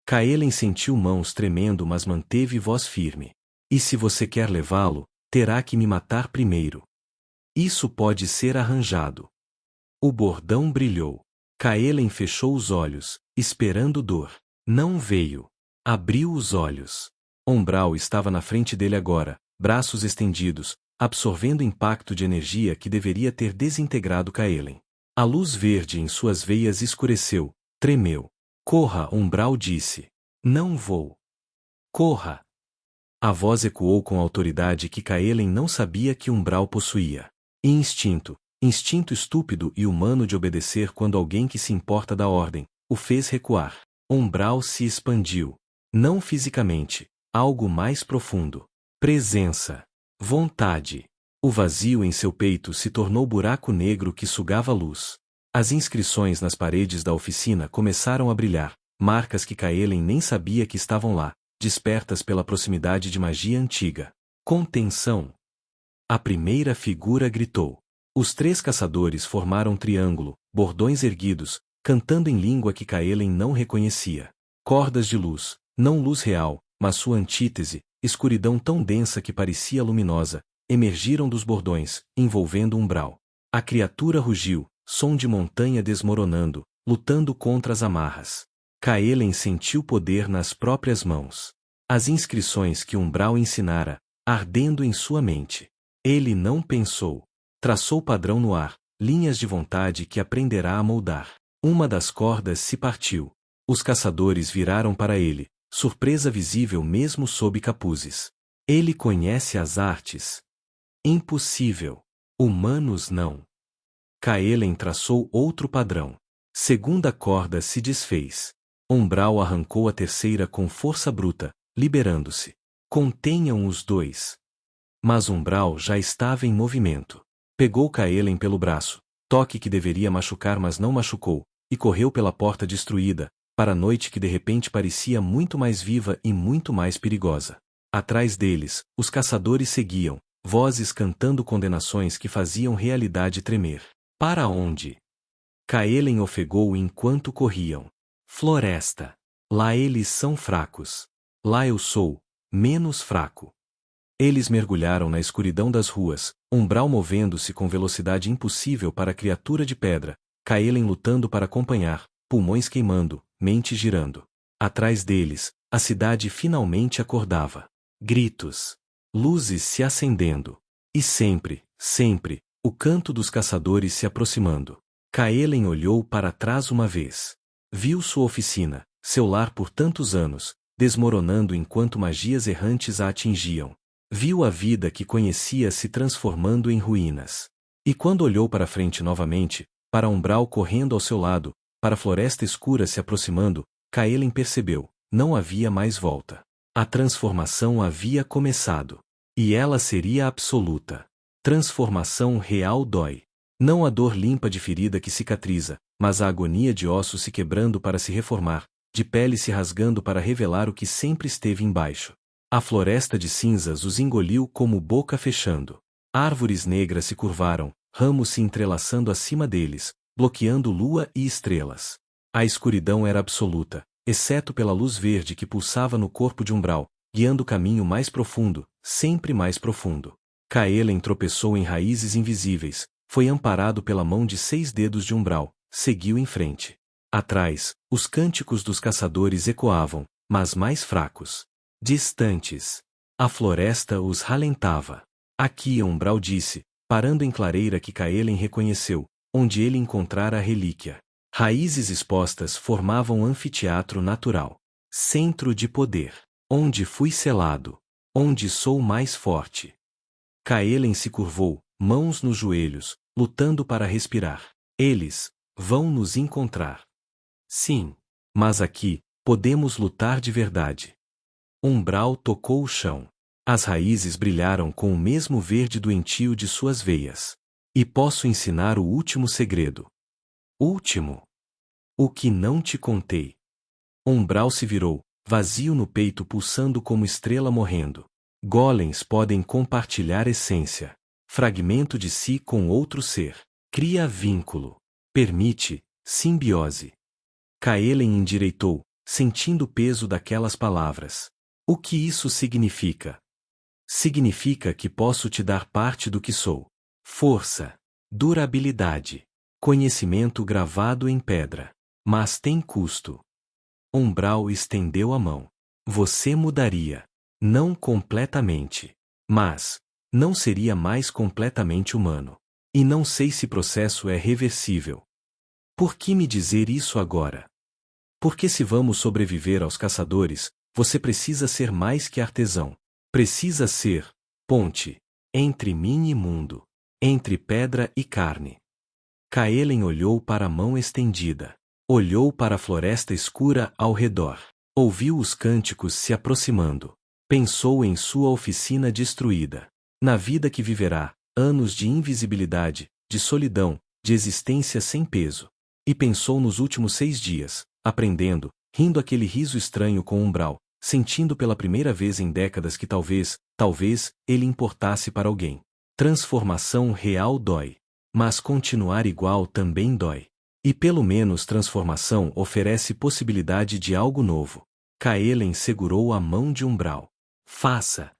Kaelen sentiu mãos tremendo, mas manteve voz firme. E se você quer levá-lo, terá que me matar primeiro. Isso pode ser arranjado. O bordão brilhou. Kaelen fechou os olhos, esperando dor. Não veio. Abriu os olhos. Umbral estava na frente dele agora, braços estendidos, absorvendo impacto de energia que deveria ter desintegrado Kaelen. A luz verde em suas veias escureceu, tremeu. Corra, Umbral disse. Não vou. Corra. A voz ecoou com autoridade que Kaelen não sabia que Umbral possuía. Instinto estúpido e humano de obedecer quando alguém que se importa da ordem, o fez recuar. Umbral se expandiu. Não fisicamente, algo mais profundo. Presença. Vontade. O vazio em seu peito se tornou buraco negro que sugava luz. As inscrições nas paredes da oficina começaram a brilhar, marcas que Kaelen nem sabia que estavam lá, despertas pela proximidade de magia antiga. Contenção. A primeira figura gritou. Os 3 caçadores formaram um triângulo, bordões erguidos, cantando em língua que Kaelen não reconhecia. Cordas de luz, não luz real, mas sua antítese, escuridão tão densa que parecia luminosa, emergiram dos bordões, envolvendo Umbral. A criatura rugiu, som de montanha desmoronando, lutando contra as amarras. Kaelen sentiu poder nas próprias mãos. As inscrições que Umbral ensinara, ardendo em sua mente. Ele não pensou. Traçou padrão no ar, linhas de vontade que aprenderá a moldar. Uma das cordas se partiu. Os caçadores viraram para ele, surpresa visível mesmo sob capuzes. Ele conhece as artes. Impossível. Humanos não. Kaelen traçou outro padrão. Segunda corda se desfez. Umbral arrancou a terceira com força bruta, liberando-se. Contenham os dois. Mas Umbral já estava em movimento. Pegou Kaelen pelo braço, toque que deveria machucar mas não machucou, e correu pela porta destruída, para a noite que de repente parecia muito mais viva e muito mais perigosa. Atrás deles, os caçadores seguiam, vozes cantando condenações que faziam realidade tremer. Para onde? Kaelen ofegou enquanto corriam. Floresta. Lá eles são fracos. Lá eu sou, menos fraco. Eles mergulharam na escuridão das ruas, Umbral movendo-se com velocidade impossível para a criatura de pedra, Kaelen lutando para acompanhar, pulmões queimando, mente girando. Atrás deles, a cidade finalmente acordava. Gritos. Luzes se acendendo. E sempre, sempre, o canto dos caçadores se aproximando. Kaelen olhou para trás uma vez. Viu sua oficina, seu lar por tantos anos, desmoronando enquanto magias errantes a atingiam. Viu a vida que conhecia se transformando em ruínas. E quando olhou para frente novamente, para Umbral correndo ao seu lado, para a floresta escura se aproximando, Kaelen percebeu, não havia mais volta. A transformação havia começado. E ela seria absoluta. Transformação real dói. Não a dor limpa de ferida que cicatriza, mas a agonia de ossos se quebrando para se reformar, de pele se rasgando para revelar o que sempre esteve embaixo. A floresta de cinzas os engoliu como boca fechando. Árvores negras se curvaram, ramos se entrelaçando acima deles, bloqueando lua e estrelas. A escuridão era absoluta, exceto pela luz verde que pulsava no corpo de Umbral, guiando o caminho mais profundo, sempre mais profundo. Kaelen tropeçou em raízes invisíveis, foi amparado pela mão de 6 dedos de Umbral, seguiu em frente. Atrás, os cânticos dos caçadores ecoavam, mas mais fracos. Distantes. A floresta os ralentava. Aqui Umbral disse, parando em clareira que Kaelen reconheceu, onde ele encontrara a relíquia. Raízes expostas formavam um anfiteatro natural. Centro de poder. Onde fui selado. Onde sou mais forte. Kaelen se curvou, mãos nos joelhos, lutando para respirar. Eles vão nos encontrar. Sim. Mas aqui, podemos lutar de verdade. Umbral tocou o chão. As raízes brilharam com o mesmo verde doentio de suas veias. E posso ensinar o último segredo. Último. O que não te contei. Umbral se virou, vazio no peito pulsando como estrela morrendo. Golems podem compartilhar essência. Fragmento de si com outro ser. Cria vínculo. Permite, simbiose. Kaelen endireitou, sentindo o peso daquelas palavras. O que isso significa? Significa que posso te dar parte do que sou. Força. Durabilidade. Conhecimento gravado em pedra. Mas tem custo. Umbral estendeu a mão. Você mudaria. Não completamente. Mas, não seria mais completamente humano. E não sei se processo é reversível. Por que me dizer isso agora? Porque se vamos sobreviver aos caçadores, você precisa ser mais que artesão. Precisa ser ponte entre mim e mundo. Entre pedra e carne. Kaelen olhou para a mão estendida. Olhou para a floresta escura ao redor. Ouviu os cânticos se aproximando. Pensou em sua oficina destruída. Na vida que viverá, anos de invisibilidade, de solidão, de existência sem peso. E pensou nos últimos 6 dias, aprendendo, rindo aquele riso estranho com Umbral, sentindo pela primeira vez em décadas que talvez, ele importasse para alguém. Transformação real dói. Mas continuar igual também dói. E pelo menos transformação oferece possibilidade de algo novo. Kaelen segurou a mão de Umbral. Faça.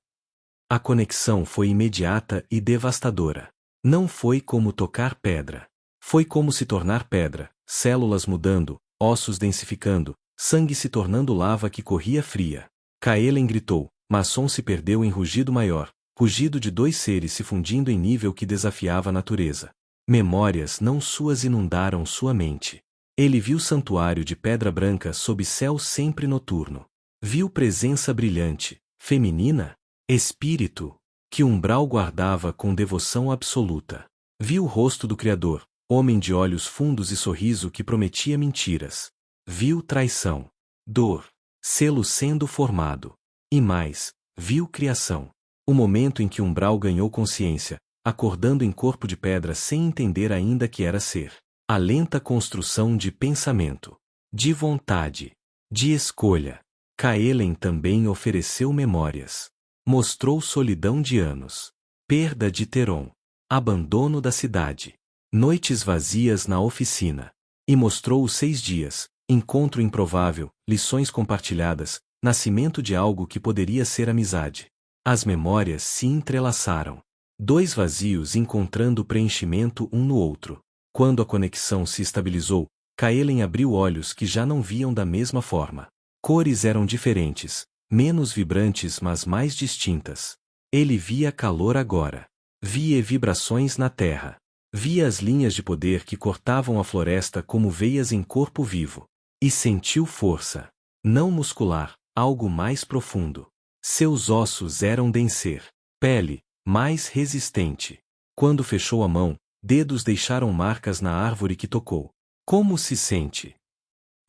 A conexão foi imediata e devastadora. Não foi como tocar pedra. Foi como se tornar pedra, células mudando, ossos densificando, sangue se tornando lava que corria fria. Kaelen gritou, mas som se perdeu em rugido maior, rugido de dois seres se fundindo em nível que desafiava a natureza. Memórias não suas inundaram sua mente. Ele viu santuário de pedra branca sob céu sempre noturno. Viu presença brilhante, feminina, espírito, que Umbral guardava com devoção absoluta. Viu o rosto do Criador, homem de olhos fundos e sorriso que prometia mentiras. Viu traição, dor, selo sendo formado. E mais, viu criação. O momento em que Umbral ganhou consciência, acordando em corpo de pedra sem entender ainda que era ser. A lenta construção de pensamento, de vontade, de escolha. Kaelen também ofereceu memórias. Mostrou solidão de anos, perda de Teron, abandono da cidade, noites vazias na oficina. E mostrou os 6 dias, encontro improvável, lições compartilhadas, nascimento de algo que poderia ser amizade. As memórias se entrelaçaram. 2 vazios encontrando preenchimento um no outro. Quando a conexão se estabilizou, Kaelen abriu olhos que já não viam da mesma forma. Cores eram diferentes, menos vibrantes mas mais distintas. Ele via calor agora. Via vibrações na terra. Via as linhas de poder que cortavam a floresta como veias em corpo vivo. E sentiu força. Não muscular, algo mais profundo. Seus ossos eram denser. Pele, mais resistente. Quando fechou a mão, dedos deixaram marcas na árvore que tocou. Como se sente?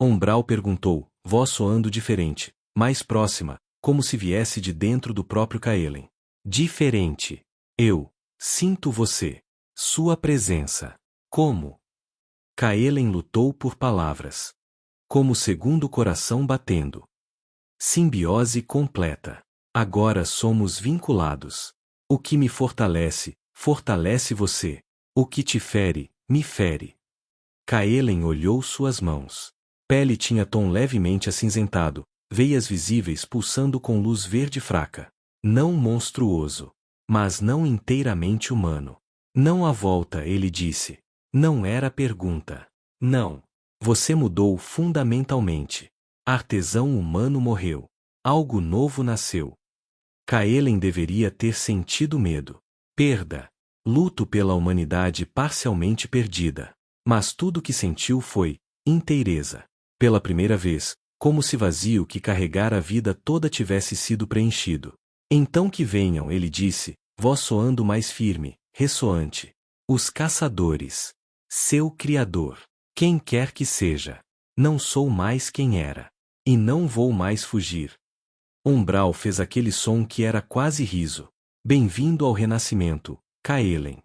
Umbral perguntou, voz soando diferente, mais próxima, como se viesse de dentro do próprio Kaelen. Diferente. Eu sinto você. Sua presença. Como? Kaelen lutou por palavras. Como segundo coração batendo. Simbiose completa. Agora somos vinculados. O que me fortalece, fortalece você. O que te fere, me fere. Kaelen olhou suas mãos. Pele tinha tom levemente acinzentado, veias visíveis pulsando com luz verde fraca. Não monstruoso, mas não inteiramente humano. Não à volta, ele disse. Não era pergunta. Não. Você mudou fundamentalmente. Artesão humano morreu. Algo novo nasceu. Kaelen deveria ter sentido medo. Perda. Luto pela humanidade parcialmente perdida. Mas tudo que sentiu foi inteireza. Pela primeira vez, como se vazio que carregara a vida toda tivesse sido preenchido. Então que venham, ele disse, voz soando mais firme, ressoante. Os caçadores. Seu Criador. Quem quer que seja. Não sou mais quem era. E não vou mais fugir. Umbral fez aquele som que era quase riso. Bem-vindo ao renascimento, Kaelen.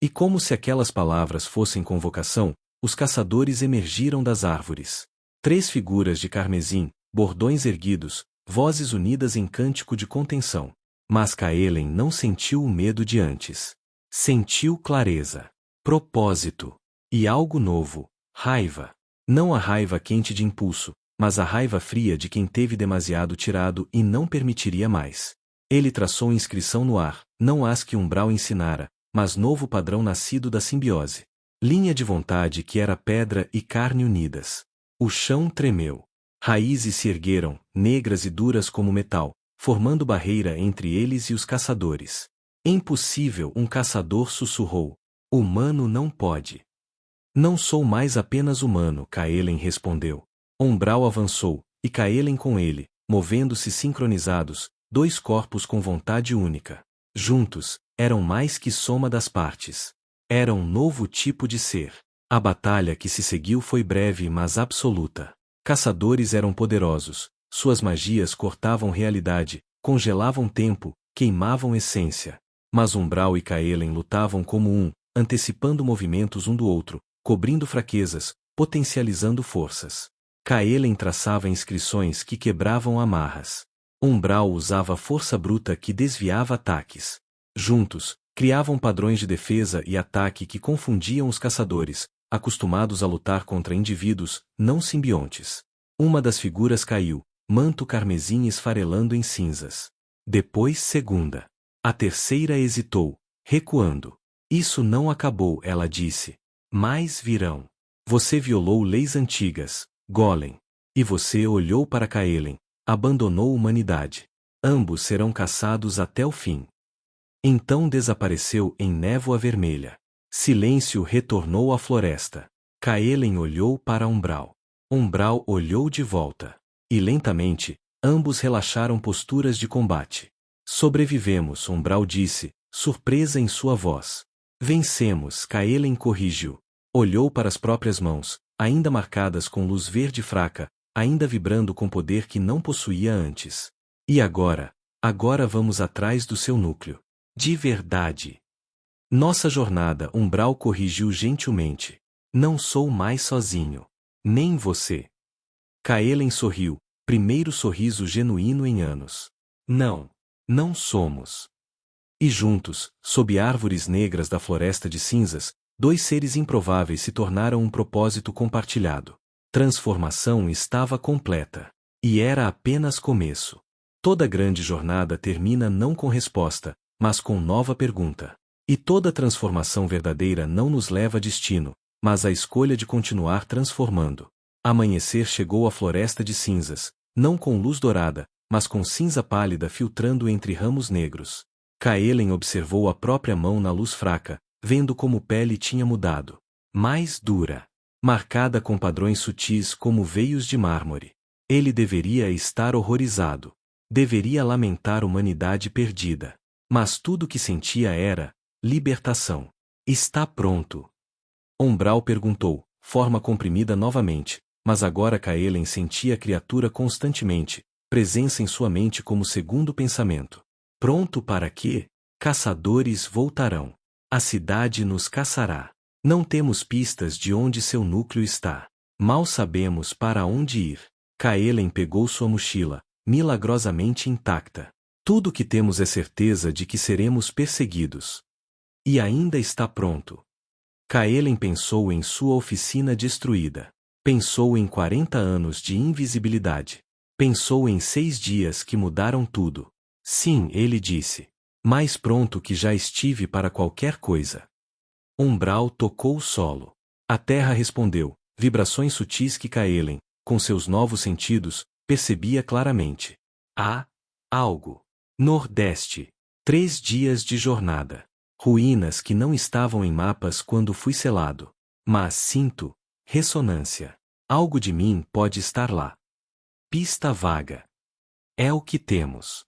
E como se aquelas palavras fossem convocação, os caçadores emergiram das árvores. 3 figuras de carmesim, bordões erguidos, vozes unidas em cântico de contenção. Mas Kaelen não sentiu o medo de antes. Sentiu clareza, propósito e algo novo, raiva. Não a raiva quente de impulso, mas a raiva fria de quem teve demasiado tirado e não permitiria mais. Ele traçou inscrição no ar, não as que Umbral ensinara, mas novo padrão nascido da simbiose. Linha de vontade que era pedra e carne unidas. O chão tremeu. Raízes se ergueram, negras e duras como metal, formando barreira entre eles e os caçadores. Impossível, um caçador sussurrou. Humano não pode. Não sou mais apenas humano, Kaelen respondeu. Umbral avançou, e Kaelen com ele, movendo-se sincronizados, 2 corpos com vontade única. Juntos, eram mais que soma das partes. Era um novo tipo de ser. A batalha que se seguiu foi breve mas absoluta. Caçadores eram poderosos, suas magias cortavam realidade, congelavam tempo, queimavam essência. Mas Umbral e Kaelen lutavam como um, antecipando movimentos um do outro, cobrindo fraquezas, potencializando forças. Kaelen traçava inscrições que quebravam amarras. Umbral usava força bruta que desviava ataques. Juntos, criavam padrões de defesa e ataque que confundiam os caçadores, acostumados a lutar contra indivíduos, não simbiontes. Uma das figuras caiu, manto carmesim esfarelando em cinzas. Depois segunda. A terceira hesitou, recuando. Isso não acabou, ela disse. Mais virão. Você violou leis antigas, Golem. E você olhou para Kaelen, abandonou a humanidade. Ambos serão caçados até o fim. Então desapareceu em névoa vermelha. Silêncio retornou à floresta. Kaelen olhou para Umbral. Umbral olhou de volta. E lentamente, ambos relaxaram posturas de combate. Sobrevivemos, Umbral disse, surpresa em sua voz. Vencemos, Kaelen corrigiu. Olhou para as próprias mãos, ainda marcadas com luz verde fraca, ainda vibrando com poder que não possuía antes. E agora? Agora vamos atrás do seu núcleo. De verdade. Nossa jornada, Umbral corrigiu gentilmente. Não sou mais sozinho. Nem você. Kaelen sorriu, primeiro sorriso genuíno em anos. Não. Não somos. E juntos, sob árvores negras da floresta de cinzas, dois seres improváveis se tornaram um propósito compartilhado. Transformação estava completa. E era apenas começo. Toda grande jornada termina não com resposta, mas com nova pergunta. E toda transformação verdadeira não nos leva a destino, mas à escolha de continuar transformando. Amanhecer chegou à floresta de cinzas, não com luz dourada, mas com cinza pálida filtrando entre ramos negros. Kaelen observou a própria mão na luz fraca, vendo como pele tinha mudado. Mais dura. Marcada com padrões sutis como veios de mármore. Ele deveria estar horrorizado. Deveria lamentar a humanidade perdida. Mas tudo o que sentia era libertação. Está pronto? Umbral perguntou, forma comprimida novamente, mas agora Kaelen sentia a criatura constantemente, presença em sua mente como segundo pensamento. Pronto para quê? Caçadores voltarão. A cidade nos caçará. Não temos pistas de onde seu núcleo está. Mal sabemos para onde ir. Kaelen pegou sua mochila, milagrosamente intacta. Tudo o que temos é certeza de que seremos perseguidos. E ainda está pronto. Kaelen pensou em sua oficina destruída. Pensou em 40 anos de invisibilidade. Pensou em 6 dias que mudaram tudo. Sim, ele disse. Mais pronto que já estive para qualquer coisa. Umbral tocou o solo. A terra respondeu, vibrações sutis que Kaelen, com seus novos sentidos, percebia claramente. Algo. Nordeste. 3 dias de jornada. Ruínas que não estavam em mapas quando fui selado. Mas sinto. Ressonância. Algo de mim pode estar lá. Pista vaga. É o que temos.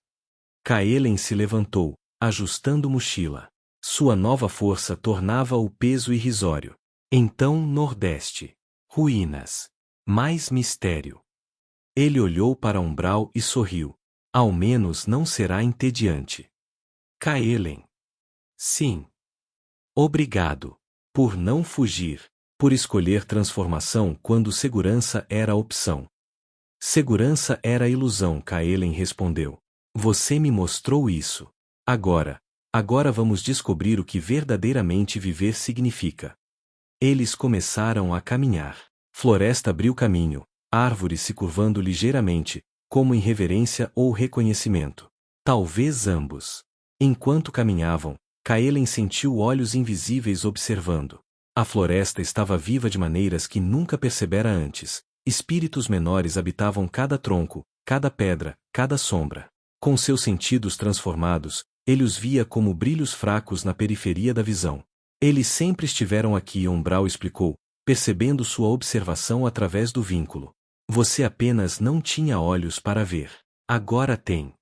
Kaelen se levantou, ajustando mochila. Sua nova força tornava o peso irrisório. Então Nordeste. Ruínas. Mais mistério. Ele olhou para Umbral e sorriu. Ao menos não será entediante. Kaelen. Sim. Obrigado. Por não fugir. Por escolher transformação quando segurança era a opção. Segurança era a ilusão, Kaelen respondeu. Você me mostrou isso. Agora vamos descobrir o que verdadeiramente viver significa. Eles começaram a caminhar. Floresta abriu caminho, árvores se curvando ligeiramente, como em reverência ou reconhecimento. Talvez ambos. Enquanto caminhavam, Kaelen sentiu olhos invisíveis observando. A floresta estava viva de maneiras que nunca percebera antes. Espíritos menores habitavam cada tronco, cada pedra, cada sombra. Com seus sentidos transformados, ele os via como brilhos fracos na periferia da visão. Eles sempre estiveram aqui, Umbral explicou, percebendo sua observação através do vínculo. Você apenas não tinha olhos para ver. Agora tem.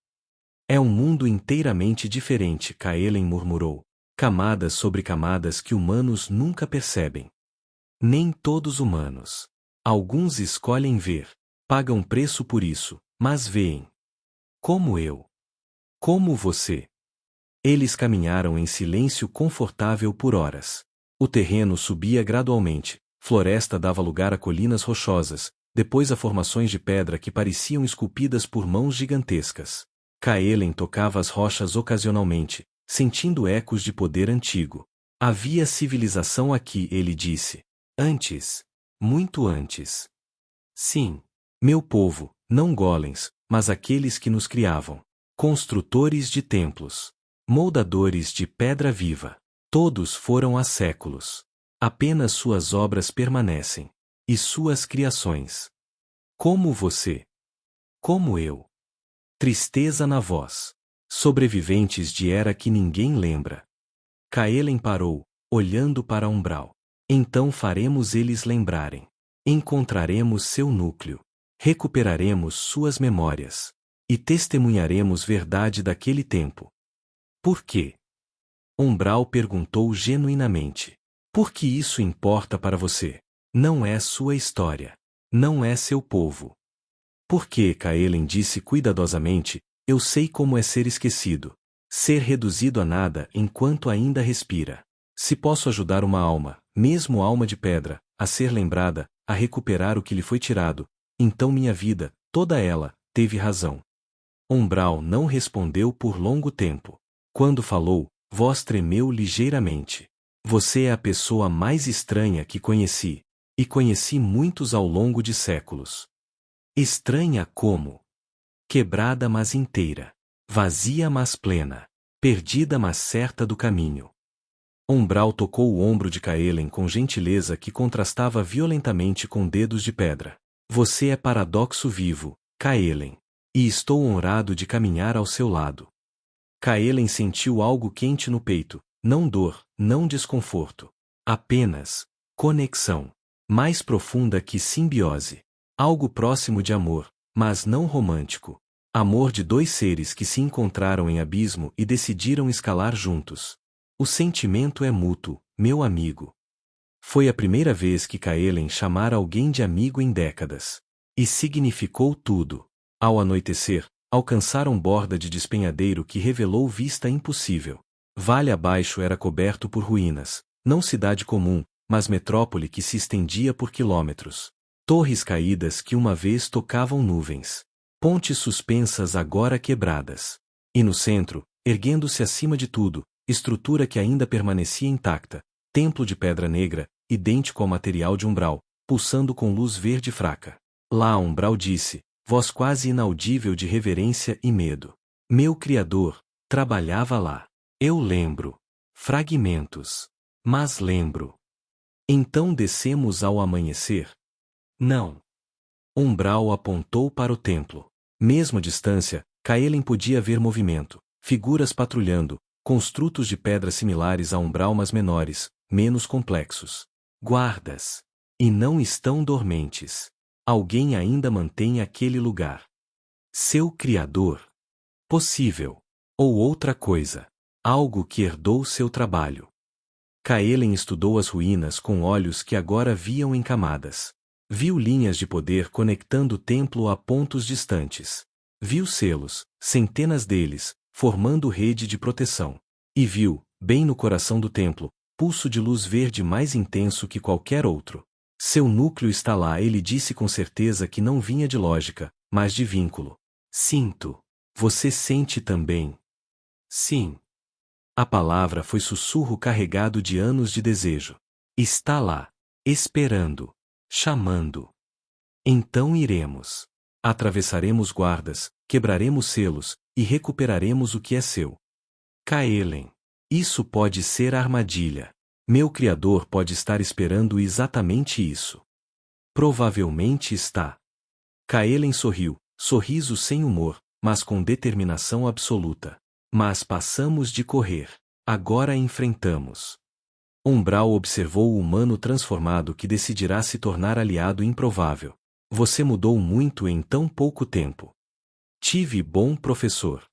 É um mundo inteiramente diferente, Kaelen murmurou. Camadas sobre camadas que humanos nunca percebem. Nem todos humanos. Alguns escolhem ver. Pagam preço por isso, mas veem. Como eu. Como você. Eles caminharam em silêncio confortável por horas. O terreno subia gradualmente, floresta dava lugar a colinas rochosas, depois a formações de pedra que pareciam esculpidas por mãos gigantescas. Kaelen tocava as rochas ocasionalmente, sentindo ecos de poder antigo. Havia civilização aqui, ele disse. Antes. Muito antes. Sim. Meu povo, não golems, mas aqueles que nos criavam. Construtores de templos. moldadores de pedra viva. Todos foram há séculos. Apenas suas obras permanecem. E suas criações. Como você. Como eu. Tristeza na voz. Sobreviventes de era que ninguém lembra. Kaelen parou, olhando para Umbral. Então faremos eles lembrarem. Encontraremos seu núcleo. Recuperaremos suas memórias. E testemunharemos verdade daquele tempo. Por quê? Umbral perguntou genuinamente. Por que isso importa para você? Não é sua história. Não é seu povo. Por que, Kaelen disse cuidadosamente, eu sei como é ser esquecido. Ser reduzido a nada enquanto ainda respira. Se posso ajudar uma alma, mesmo alma de pedra, a ser lembrada, a recuperar o que lhe foi tirado, então minha vida, toda ela, teve razão. Umbral não respondeu por longo tempo. Quando falou, voz tremeu ligeiramente. Você é a pessoa mais estranha que conheci. E conheci muitos ao longo de séculos. Estranha como? Quebrada mas inteira. Vazia mas plena. Perdida mas certa do caminho. Umbral tocou o ombro de Kaelen com gentileza que contrastava violentamente com dedos de pedra. Você é paradoxo vivo, Kaelen. E estou honrado de caminhar ao seu lado. Kaelen sentiu algo quente no peito, não dor, não desconforto. Apenas conexão. Mais profunda que simbiose. Algo próximo de amor, mas não romântico. Amor de dois seres que se encontraram em abismo e decidiram escalar juntos. O sentimento é mútuo, meu amigo. Foi a primeira vez que Kaelen chamara alguém de amigo em décadas. E significou tudo. Ao anoitecer, alcançaram borda de despenhadeiro que revelou vista impossível. Vale abaixo era coberto por ruínas, não cidade comum, mas metrópole que se estendia por quilômetros. Torres caídas que uma vez tocavam nuvens. Pontes suspensas agora quebradas. E no centro, erguendo-se acima de tudo, estrutura que ainda permanecia intacta, templo de pedra negra, idêntico ao material de Umbral, pulsando com luz verde fraca. Lá Umbral disse, voz quase inaudível de reverência e medo. Meu Criador, trabalhava lá. Eu lembro. Fragmentos. Mas lembro. Então descemos ao amanhecer? Não. Umbral apontou para o templo. Mesmo à distância, Kaelen podia ver movimento, figuras patrulhando, construtos de pedra similares a Umbral mas menores, menos complexos. Guardas. E não estão dormentes. Alguém ainda mantém aquele lugar. Seu Criador. Possível. Ou outra coisa. Algo que herdou seu trabalho. Kaelen estudou as ruínas com olhos que agora viam em camadas. Viu linhas de poder conectando o templo a pontos distantes. Viu selos, centenas deles, formando rede de proteção. E viu, bem no coração do templo, pulso de luz verde mais intenso que qualquer outro. Seu núcleo está lá, ele disse com certeza que não vinha de lógica, mas de vínculo. Sinto. Você sente também? Sim. A palavra foi sussurro carregado de anos de desejo. Está lá. Esperando. Chamando. Então iremos. Atravessaremos guardas, quebraremos selos, e recuperaremos o que é seu. Kaelen. Isso pode ser armadilha. Meu Criador pode estar esperando exatamente isso. Provavelmente está. Kaelen sorriu, sorriso sem humor, mas com determinação absoluta. Mas passamos de correr. Agora enfrentamos. Umbral observou o humano transformado que decidirá se tornar aliado improvável. Você mudou muito em tão pouco tempo. Tive bom professor.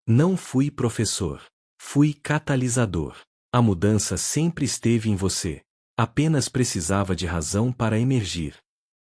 Não fui professor. Fui catalisador. A mudança sempre esteve em você. Apenas precisava de razão para emergir.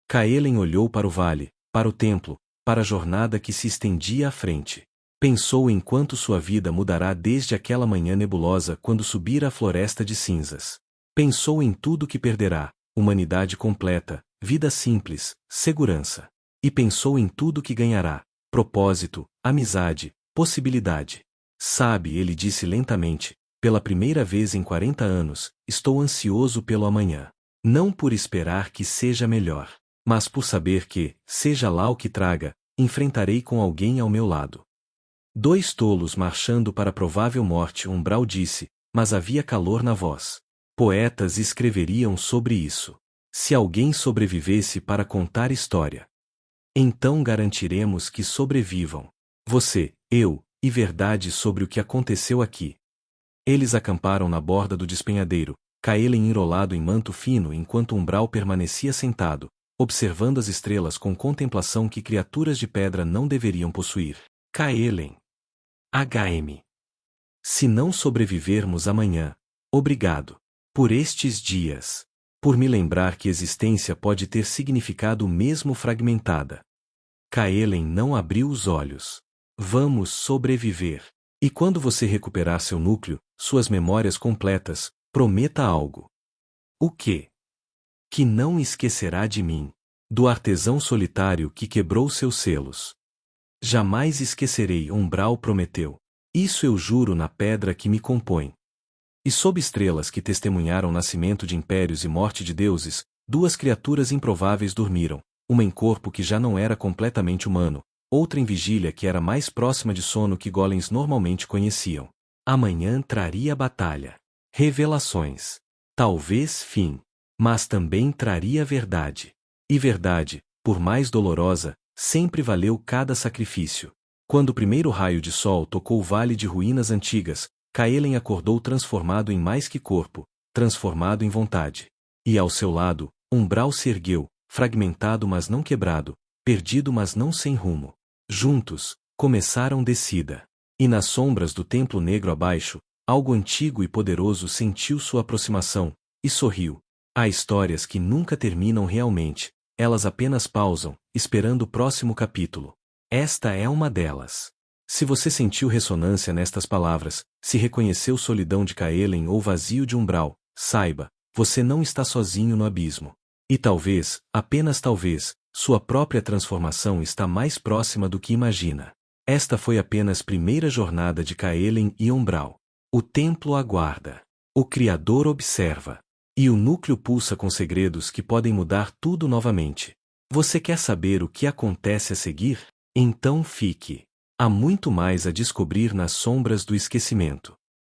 Kaelen olhou para o vale, para o templo, para a jornada que se estendia à frente. Pensou em quanto sua vida mudará desde aquela manhã nebulosa quando subir a floresta de cinzas. Pensou em tudo que perderá, humanidade completa, vida simples, segurança. E pensou em tudo que ganhará, propósito, amizade, possibilidade. Sabe, ele disse lentamente, pela primeira vez em 40 anos, estou ansioso pelo amanhã. Não por esperar que seja melhor, mas por saber que, seja lá o que traga, enfrentarei com alguém ao meu lado. Dois tolos marchando para a provável morte, Umbral disse, mas havia calor na voz. Poetas escreveriam sobre isso. Se alguém sobrevivesse para contar história, então garantiremos que sobrevivam. Você, eu, e verdade sobre o que aconteceu aqui. Eles acamparam na borda do despenhadeiro, Kaelen enrolado em manto fino enquanto Umbral permanecia sentado, observando as estrelas com contemplação que criaturas de pedra não deveriam possuir. Kaelen. HM. Se não sobrevivermos amanhã, obrigado. Por estes dias. Por me lembrar que existência pode ter significado mesmo fragmentada. Kaelen não abriu os olhos. Vamos sobreviver. E quando você recuperar seu núcleo, suas memórias completas, prometa algo. O quê? Que não esquecerá de mim. Do artesão solitário que quebrou seus selos. Jamais esquecerei, Umbral prometeu. Isso eu juro na pedra que me compõe. E sob estrelas que testemunharam o nascimento de impérios e morte de deuses, duas criaturas improváveis dormiram, uma em corpo que já não era completamente humano, outra em vigília que era mais próxima de sono que golems normalmente conheciam. Amanhã traria batalha. Revelações. Talvez fim. Mas também traria verdade. E verdade, por mais dolorosa, sempre valeu cada sacrifício. Quando o primeiro raio de sol tocou o vale de ruínas antigas, Kaelen acordou transformado em mais que corpo, transformado em vontade. E ao seu lado, Umbral se ergueu, fragmentado mas não quebrado, perdido mas não sem rumo. Juntos, começaram descida. E nas sombras do templo negro abaixo, algo antigo e poderoso sentiu sua aproximação, e sorriu. Há histórias que nunca terminam realmente, elas apenas pausam, esperando o próximo capítulo. Esta é uma delas. Se você sentiu ressonância nestas palavras, se reconheceu solidão de Kaelen ou vazio de Umbral, saiba, você não está sozinho no abismo. E talvez, apenas talvez, sua própria transformação está mais próxima do que imagina. Esta foi apenas a primeira jornada de Kaelen e Umbral. O templo aguarda. O Criador observa. E o núcleo pulsa com segredos que podem mudar tudo novamente. Você quer saber o que acontece a seguir? Então fique. Há muito mais a descobrir nas sombras do esquecimento.